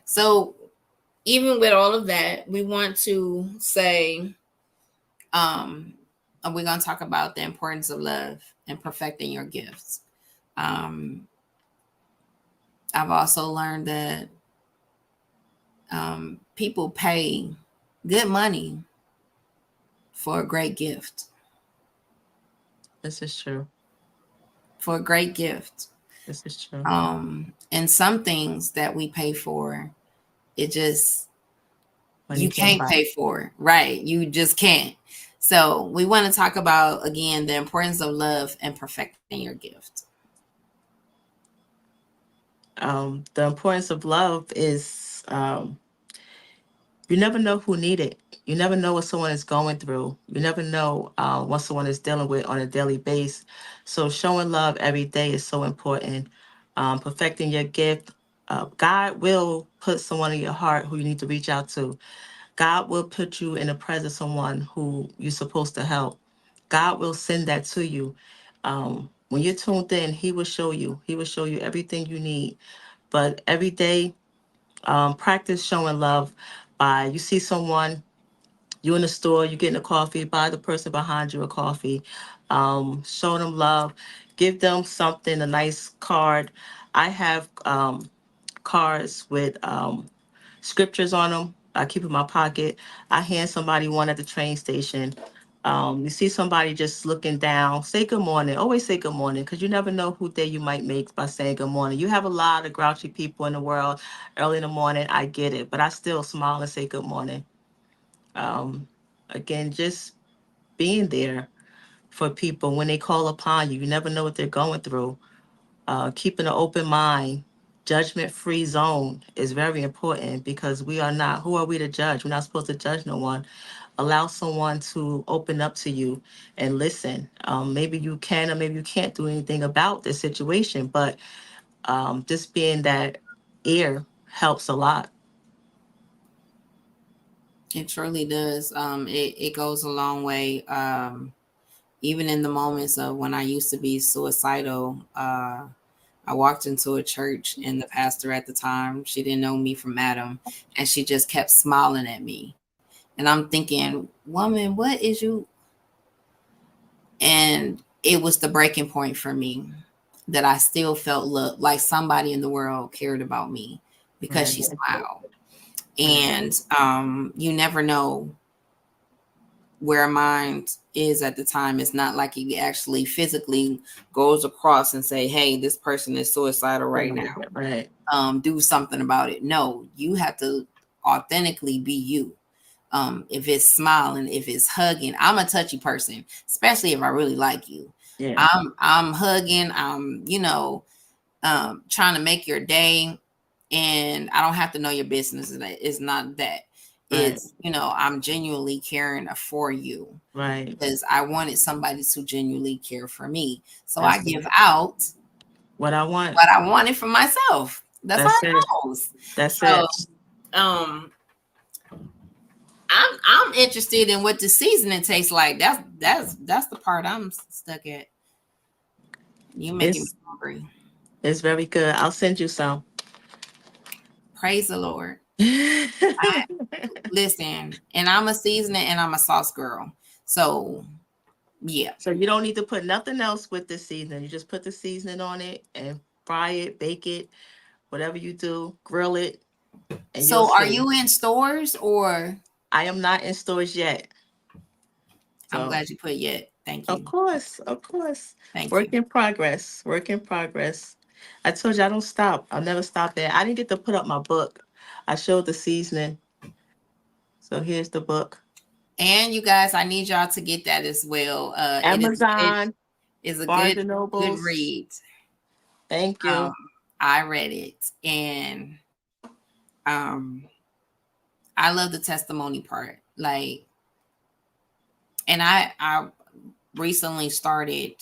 So even with all of that, we want to say, um, we're gonna talk about the importance of love and perfecting your gifts. Um, I've also learned that people pay good money for a great gift. This is true. For a great gift. This is true. And some things that we pay for, it just Money you can't can't buy. pay for it, right? You just can't. So we want to talk about again the importance of love and perfecting your gift. The importance of love is you never know who need it. You never know what someone is going through. You never know what someone is dealing with on a daily basis. So showing love every day is so important. Perfecting your gift. God will put someone in your heart who you need to reach out to. God will put you in the presence of someone who you're supposed to help. God will send that to you. When you're tuned in, He will show you. He will show you everything you need. But every day, practice showing love by you see someone, you in the store, you getting a coffee, buy the person behind you a coffee, show them love, give them something, a nice card. I have cards with scriptures on them. I keep in my pocket. I hand somebody one at the train station. You see somebody just looking down, say good morning. Always say good morning because you never know who day you might make by saying good morning. You have a lot of grouchy people in the world early in the morning. I get it, but I still smile and say good morning. Um, Again, just being there for people when they call upon you. You never know what they're going through. Keeping an open mind, judgment free zone is very important because we are not, who are we to judge? We're not supposed to judge no one. Allow someone to open up to you and listen. Maybe you can or maybe you can't do anything about the situation, but just being that ear helps a lot. It truly does. It goes a long way. Even in the moments of when I used to be suicidal, I walked into a church and the pastor at the time, she didn't know me from Adam, and she just kept smiling at me. And I'm thinking, woman, what is you? And it was the breaking point for me that I still felt like somebody in the world cared about me because Right, she smiled. right, And you never know where mind is at the time. It's not like he actually physically goes across and say, hey, this person is suicidal right now, right, do something about it. No, you have to authentically be you. If it's smiling, if it's hugging, I'm a touchy person, especially if I really like you. yeah, I'm hugging, trying to make your day, and I don't have to know your business. It's not that. right, It's, I'm genuinely caring for you right. because I wanted somebody to genuinely care for me. So I That's give out what I want. what I wanted for myself. That's how That's it it. goes. That's So it. um I'm interested in what the seasoning tastes like. That's the part I'm stuck at. You making me It's hungry. it's very good. I'll send you some. Praise the Lord. So Listen, and I'm a seasoning and I'm a sauce girl. So yeah. you don't need to put nothing else with the seasoning. You just put the seasoning on it and fry it, bake it, whatever you do, grill it, and you'll So are see. you in stores or I am not in stores yet. I'm So glad you put yet. Thank of you. course, of course. Thank Work you. in progress. Work in progress. I told you I don't stop. I'll never stop there. I didn't get to put up my book. I showed the seasoning. So here's the book. And you guys, I need y'all to get that as well. It Amazon, is a Barnes good and Nobles. read. Thank Um, you. I read it, and um, I love the testimony part. Like, and I recently started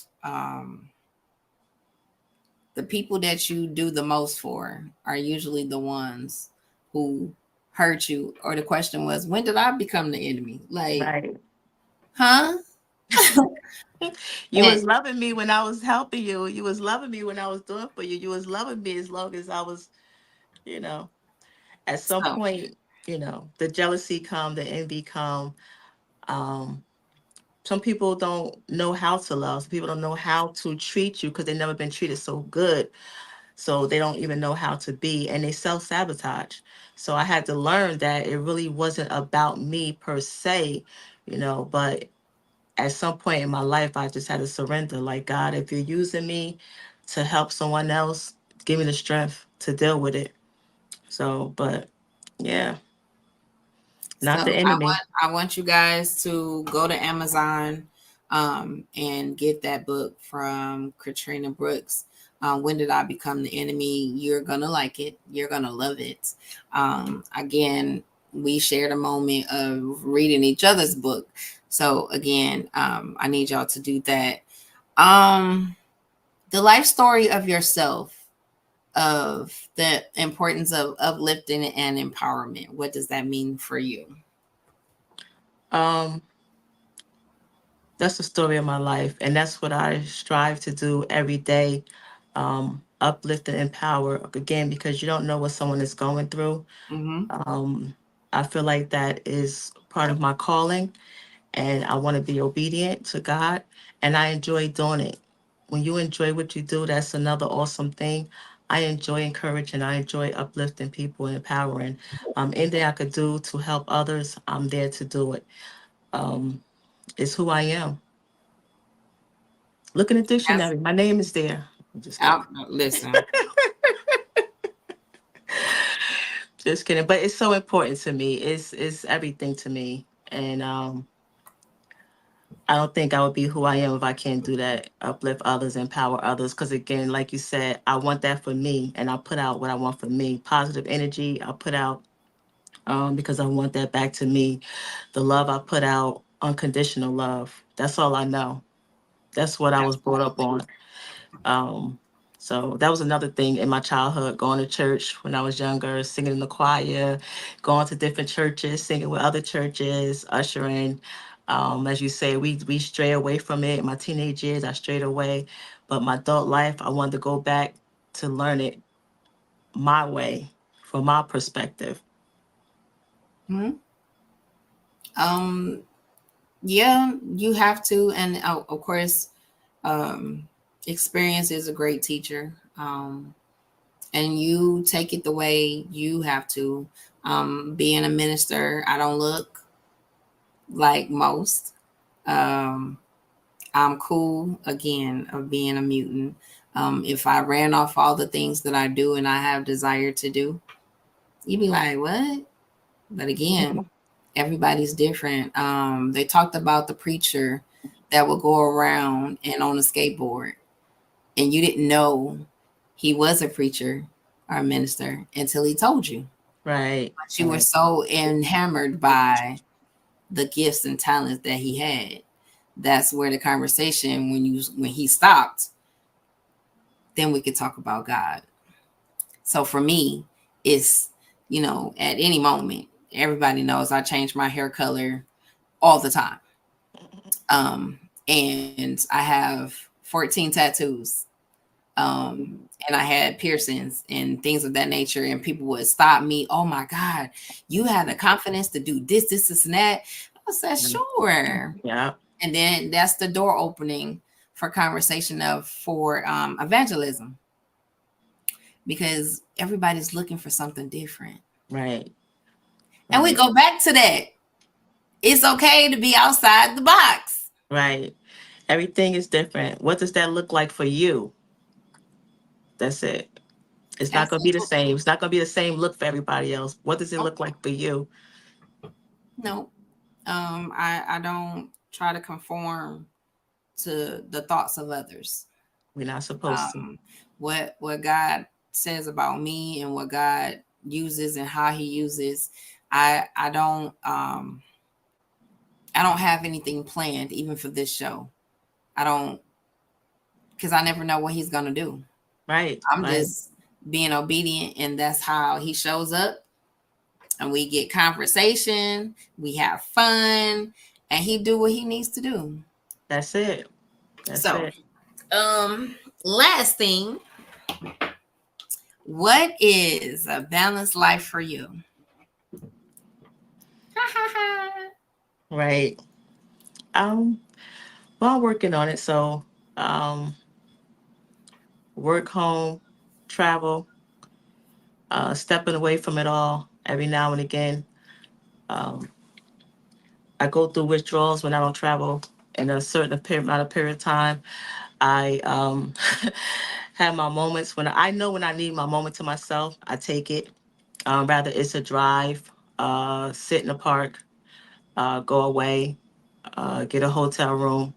the people that you do the most for are usually the ones who hurt you. Or the question was, when did I become the enemy? Like, Right. huh? You And was loving me when I was helping you. You was loving me when I was doing for you. You was loving me as long as I was, you know, at some so, point, the jealousy come, the envy come. Um, some people don't know how to love. Some people don't know how to treat you because they've never been treated so good. So they don't even know how to be and they self-sabotage. So I had to learn that it really wasn't about me per se, but at some point in my life, I just had to surrender. Like, God, if you're using me to help someone else, give me the strength to deal with it. So, but yeah, so not the enemy. I want you guys to go to Amazon and get that book from Katrina Brooks. When did I become the enemy? You're gonna like it. You're gonna love it. Again, we shared a moment of reading each other's book. So again, I need y'all to do that. Um, the life story of yourself. of the importance of uplifting and empowerment. What does that mean for you? Um, that's the story of my life, and that's what I strive to do every day. Uplift and empower again, because you don't know what someone is going through. Mm-hmm. Um, I feel like that is part of my calling, and I want to be obedient to God, and I enjoy doing it. When you enjoy what you do, that's another awesome thing. I enjoy encouraging, I enjoy uplifting people and empowering. Anything I could do to help others, I'm there to do it. Um, it's who I am. Look in the That's dictionary. My name is there. I'm just kidding. out. Listen, Just kidding. But it's so important to me. It's everything to me. And I don't think I would be who I am if I can't do that. Uplift others, empower others. Because again, like you said, I want that for me, and I put out what I want for me. Positive energy I put out, because I want that back to me. The love I put out, unconditional love. That's all I know. That's what I was brought up absolutely. on. Um, so that was another thing in my childhood, going to church when I was younger, singing in the choir, going to different churches, singing with other churches, ushering. As you say, we stray away from it. In my teenage years, I strayed away. But my adult life, I wanted to go back to learn it my way, from my perspective. Mhm. Um, yeah, you have to, and of course, um, experience is a great teacher. And you take it the way you have to. Being a minister, I don't look like most. Um, I'm cool again of being a mutant. If I ran off all the things that I do and I have desire to do, you'd be like, what? But again, everybody's different. They talked about the preacher that would go around and on a skateboard, and you didn't know he was a preacher or a minister until he told you. Right, But you were right, so enamored by the gifts and talents that he had. That's where the conversation, when he stopped, then we could talk about God. So for me, it's, at any moment, everybody knows I change my hair color all the time. Um, and I have 14 tattoos. Um, and I had piercings and things of that nature, and people would stop me. Oh my God, you have the confidence to do this, and that. I said, sure. yeah, And then that's the door opening for conversation for evangelism, because everybody's looking for something different. right, And we right, go back to that. It's okay to be outside the box. right. Everything is different. What does that look like for you? That's it. It's not going to be the Absolutely. same. It's not going to be the same look for everybody else. What does it Nope. look like for you? No. I don't try to conform to the thoughts of others. We're not supposed to. Um, what God says about me and what God uses and how He uses, I don't have anything planned even for this show. I don't, because I never know what He's gonna do. Right, I'm right. just being obedient, and that's how He shows up. And we get conversation, we have fun, and He do what He needs to do. That's it. That's So, it. um, last thing, what is a balanced life for you? Right. Um, well, I'm working on it. So, um, work, home, travel, stepping away from it all every now and again. Um, I go through withdrawals when I don't travel in a certain amount of period of time. I have my moments when I know when I need my moment to myself, I take it. Rather it's a drive, sit in the park, go away, get a hotel room,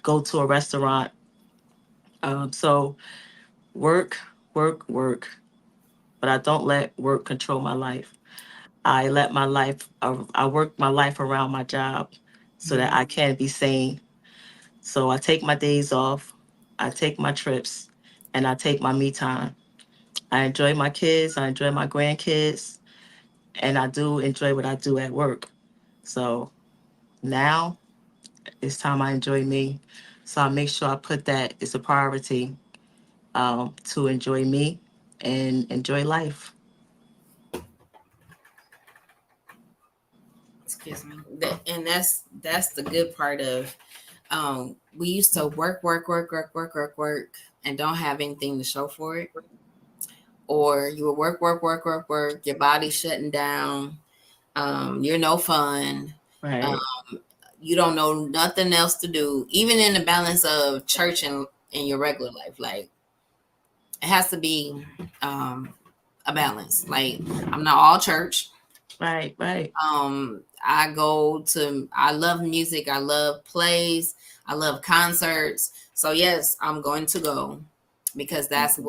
go to a restaurant. So work, work, work, but I don't let work control my life. I work my life around my job so that Mhm. I can be sane. So I take my days off, I take my trips, and I take my me time. I enjoy my kids, I enjoy my grandkids, and I do enjoy what I do at work. So now it's time I enjoy me. So I make sure I put that as a priority, to enjoy me and enjoy life. Excuse me. And that's the good part of we used to work and don't have anything to show for it. Or you would work, your body's shutting down, you're no fun. Right, You don't know nothing else to do, even in the balance of church and in your regular life. Like it has to be um, a balance. Like I'm not all church. right, right. I love music. I love plays. I love concerts. So yes, I'm going to go because that's Mhm.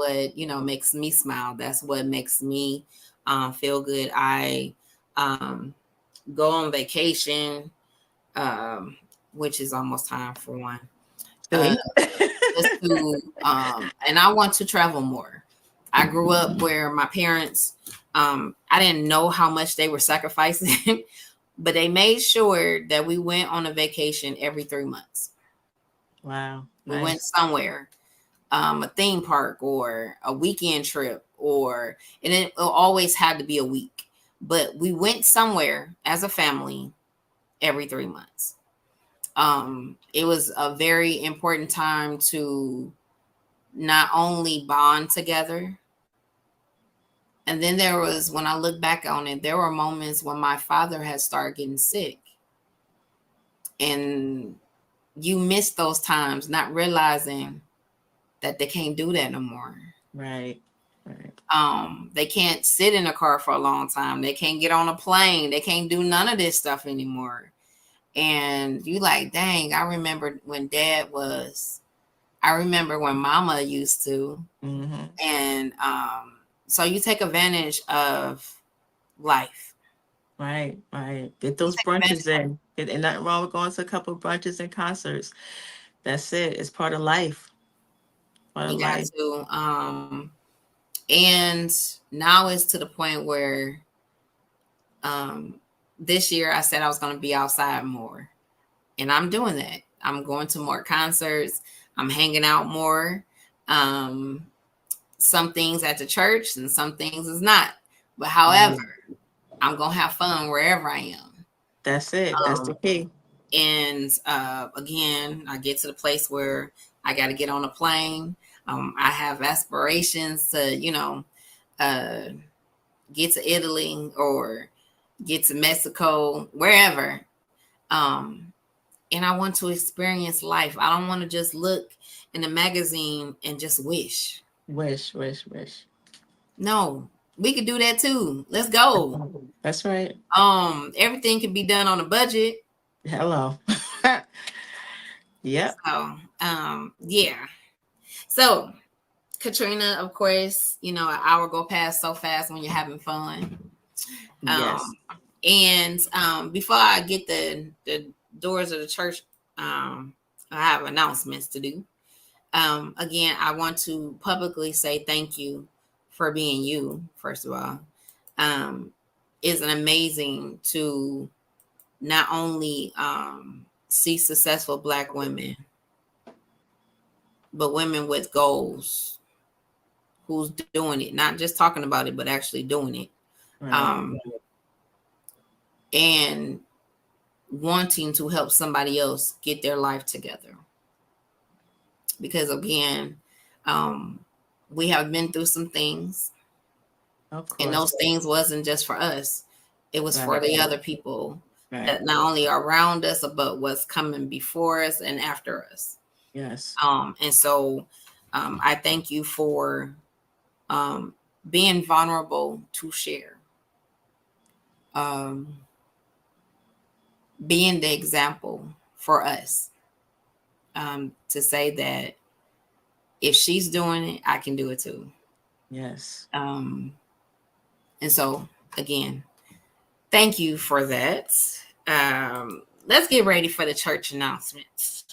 what, makes me smile. That's what makes me feel good. I um, go on vacation, um, which is almost time for one. Uh, See? just to and I want to travel more. I grew up where my parents I didn't know how much they were sacrificing, but they made sure that we went on a vacation every 3 months. Wow, We went nice. somewhere, a theme park or a weekend trip, and it always had to be a week. But we went somewhere as a family every 3 months. It was a very important time to not only bond together. And then there was, when I look back on it, there were moments when my father had started getting sick. And you miss those times, not realizing that they can't do that no more. Right, right. They can't sit in a car for a long time. They can't get on a plane. They can't do none of this stuff anymore. And you like, dang, I remember when mama used to. Hmm. And so you take advantage of life. Right, right. Get You those take advantage. brunches in. And nothing wrong with going to a couple of brunches and concerts. That's it. It's part of life. Part of You got life. to. And now it's to the point where um, this year I said I was going to be outside more, and I'm doing that. I'm going to more concerts. I'm hanging out more. Um, some things at the church and some things is not. But however, Right. I'm gonna have fun wherever I am. That's it. That's the Um, key. and again, I get to the place where I got to get on a plane. I have aspirations to, uh, get to Italy or get to Mexico, wherever. Um, and I want to experience life. I don't want to just look in the magazine and just wish. Wish, wish, wish. No, we could do that too. Let's go. That's right. Everything can be done on a budget. Hello. Yep. So, yeah. So, Katrina, of course, an hour go past so fast when you're having fun. Yes. Um, and before I get the doors of the church, I have announcements to do. Again, I want to publicly say thank you for being you. First of all, um, it's an amazing to not only see successful Black women, but women with goals who's doing it, not just talking about it, but actually doing it. Right. Um, and wanting to help somebody else get their life together. Because again, um, we have been through some things, Of and course. those things wasn't just for us, it was for Right. the other people Right. that not only are around us, but what's coming before us and after us. Yes. And so I thank you for um, being vulnerable to share, um, being the example for us, to say that if she's doing it, I can do it too. Yes. Um, and so, again, thank you for that. Let's get ready for the church announcements.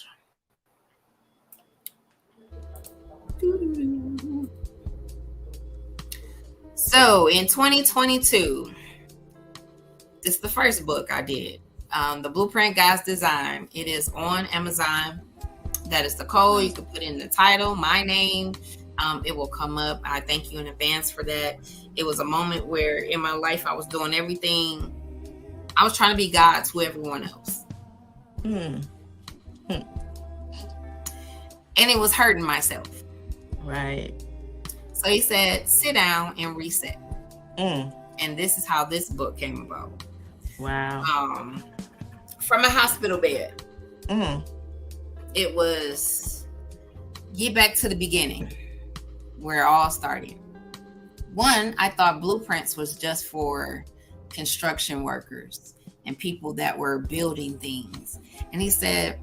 So in 2022, this is the first book I did. The Blueprint Guys Design. It is on Amazon. That is the code. You can put in the title, my name. It will come up. I thank you in advance for that. It was a moment where in my life I was doing everything. I was trying to be God to everyone else. And it was hurting myself. Right. So he said, sit down and reset. And this is how this book came about. Wow. From a hospital bed. It was get back to the beginning where it all started. One, I thought blueprints was just for construction workers and people that were building things. And he said,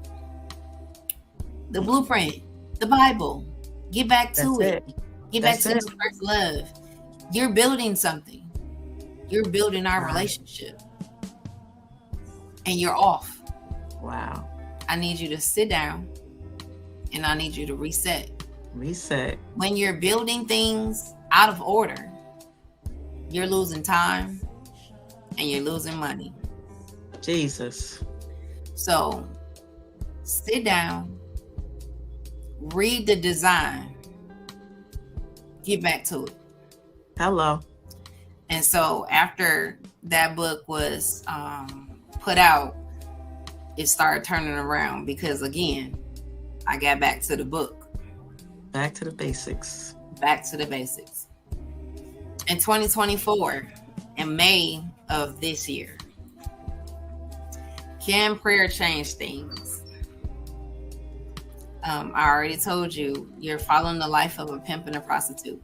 the blueprint, the Bible, get back to it. Get back to the first love. You're building something. You're building our relationship. And you're off. Wow. I need you to sit down and I need you to reset. Reset. When you're building things out of order, you're losing time and you're losing money. Jesus. So sit down, read the design, get back to it. Hello. And so after that book was put out, it started turning around because again, I got back to the book. Back to the basics. Back to the basics. In 2024, in May of this year, can prayer change things? I already told you, you're following the life of a pimp and a prostitute.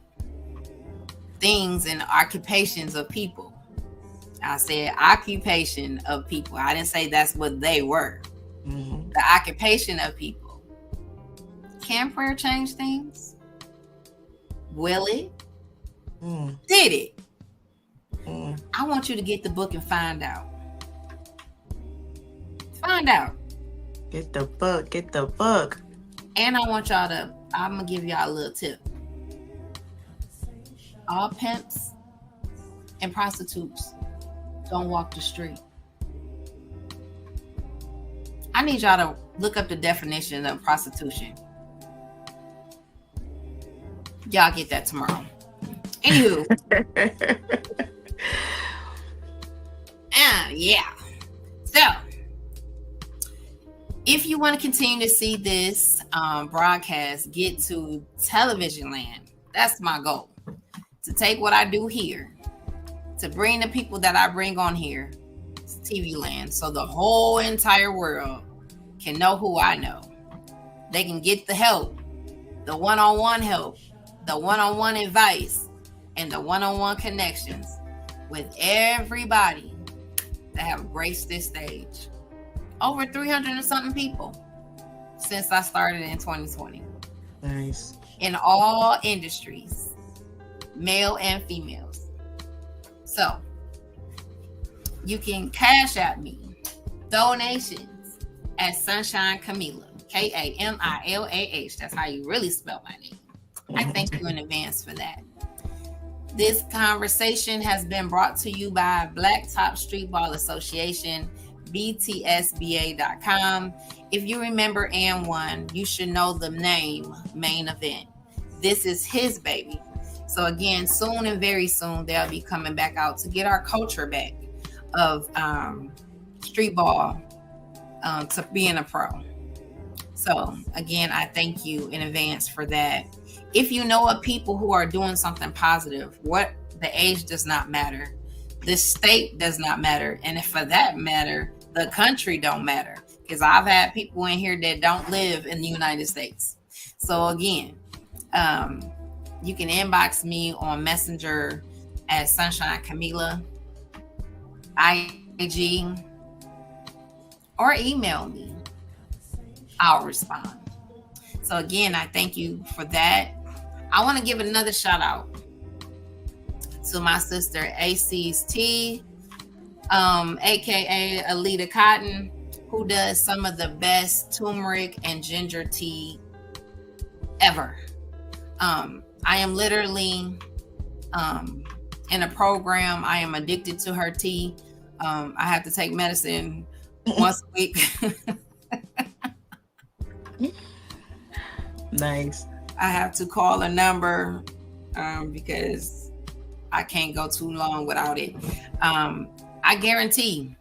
Things and occupations of people. I said occupation of people. I didn't say that's what they were. The occupation of people. Can prayer change things? Will it? Did it? I want you to get the book and find out. Find out. Get the book. Get the book. And I want y'all to, I'm going to give y'all a little tip. All pimps and prostitutes don't walk the street. I need y'all to look up the definition of prostitution. Y'all get that tomorrow. Anywho. Yeah. So, if you want to continue to see this broadcast get to television land, that's my goal. To take what I do here, to bring the people that I bring on here to TV land, so the whole entire world can know who I know. They can get the help, the one-on-one help, the one-on-one advice, and the one-on-one connections with everybody that have graced this stage. Over 300 and something people since I started in 2020. Nice. In all industries, male and females. So you can cash at me donations at Sunshine Camila, Kamilah. That's how you really spell my name. I thank you in advance for that. This conversation has been brought to you by Blacktop Streetball Association, btsba.com. If you remember And1, you should know the name Main Event. This is his baby. So again, soon and very soon, they'll be coming back out to get our culture back of street ball to being a pro. So again, I thank you in advance for that. If you know of people who are doing something positive, what the age does not matter. The state does not matter. And if for that matter, the country don't matter. Because I've had people in here that don't live in the United States. So again, you can inbox me on Messenger at Sunshine Camila, IG, or email me. I'll respond. So again, I thank you for that. I want to give another shout out to my sister AC's Tea, aka Alita Cotton, who does some of the best turmeric and ginger tea ever. I am literally in a program. I am addicted to her tea. I have to take medicine once a week. Nice. I have to call a number because I can't go too long without it. I guarantee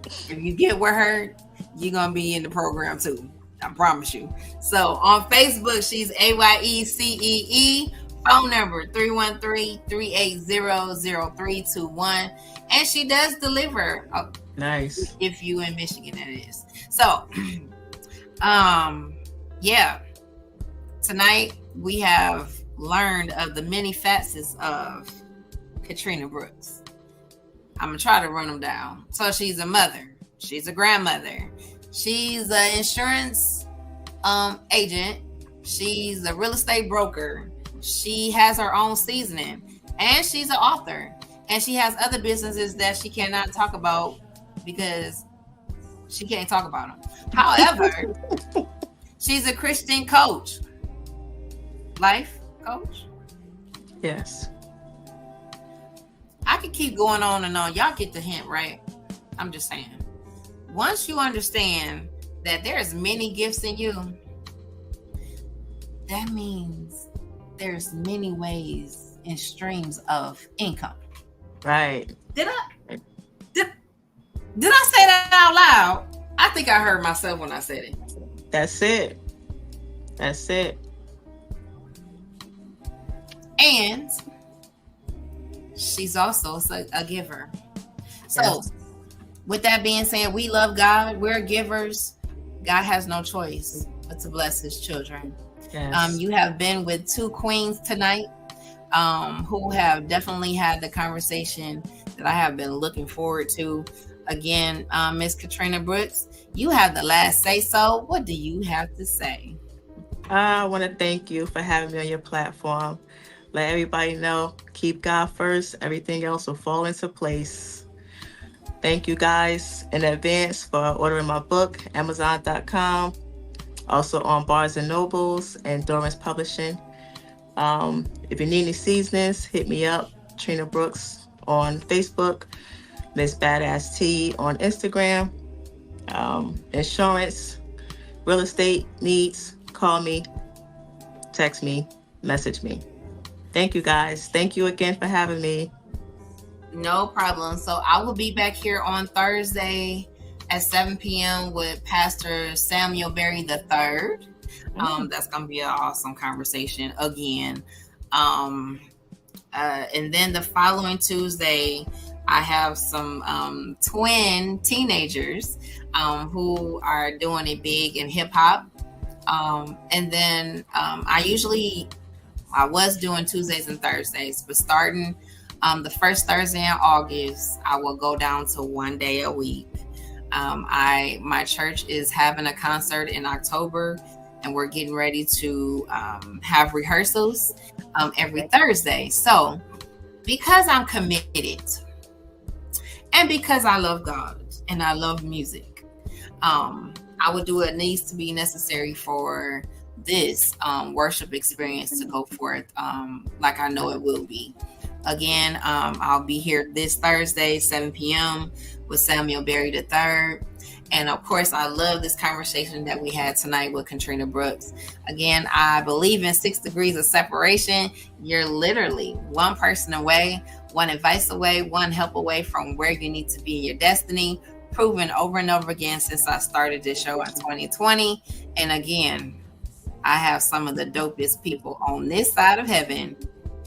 if you get with her, you're going to be in the program too. I promise you. So on Facebook, she's AYECEE. Phone number 313-380-0321. And she does deliver. Nice. If you in Michigan, that is. So, yeah. Tonight we have learned of the many facets of Katrina Brooks. I'm gonna try to run them down. So she's a mother, she's a grandmother, she's an insurance agent, she's a real estate broker, she has her own seasoning, and she's an author, and she has other businesses that she cannot talk about because she can't talk about them. However, she's a Christian coach, life coach. Yes. I could keep going on and on. Y'all get the hint, right? I'm just saying. Once you understand that there's many gifts in you, that means there's many ways and streams of income. Right. Did I say that out loud? I think I heard myself when I said it. That's it. That's it. And she's also a giver. So, yes. With that being said, we love God. We're givers. God has no choice but to bless his children. Yes. You have been with two queens tonight who have definitely had the conversation that I have been looking forward to. Again, Miss Katrina Brooks, you have the last say so. What do you have to say? I want to thank you for having me on your platform. Let everybody know, keep God first. Everything else will fall into place. Thank you guys in advance for ordering my book, Amazon.com. Also on Barnes & Nobles and Dorrance Publishing. If you need any seasonings, hit me up. Trina Brooks on Facebook. Miss Badass T on Instagram. Insurance, real estate needs, call me, text me, message me. Thank you guys. Thank you again for having me. No problem. So I will be back here on Thursday at 7 p.m. with Pastor Samuel Berry III. That's going to be an awesome conversation again. And then the following Tuesday, I have some twin teenagers who are doing it big in hip hop. And then I was doing Tuesdays and Thursdays, but starting the first Thursday in August, I will go down to one day a week. My church is having a concert in October, and we're getting ready to have rehearsals every Thursday. So because I'm committed and because I love God and I love music, I would do what needs to be necessary for this worship experience to go forth like I know it will be. Again, I'll be here this Thursday, 7 p.m. with Samuel Berry III. And of course, I love this conversation that we had tonight with Katrina Brooks. Again, I believe in 6 degrees of separation. You're literally one person away, one advice away, one help away from where you need to be in your destiny, proven over and over again since I started this show in 2020. And again, I have some of the dopest people on this side of heaven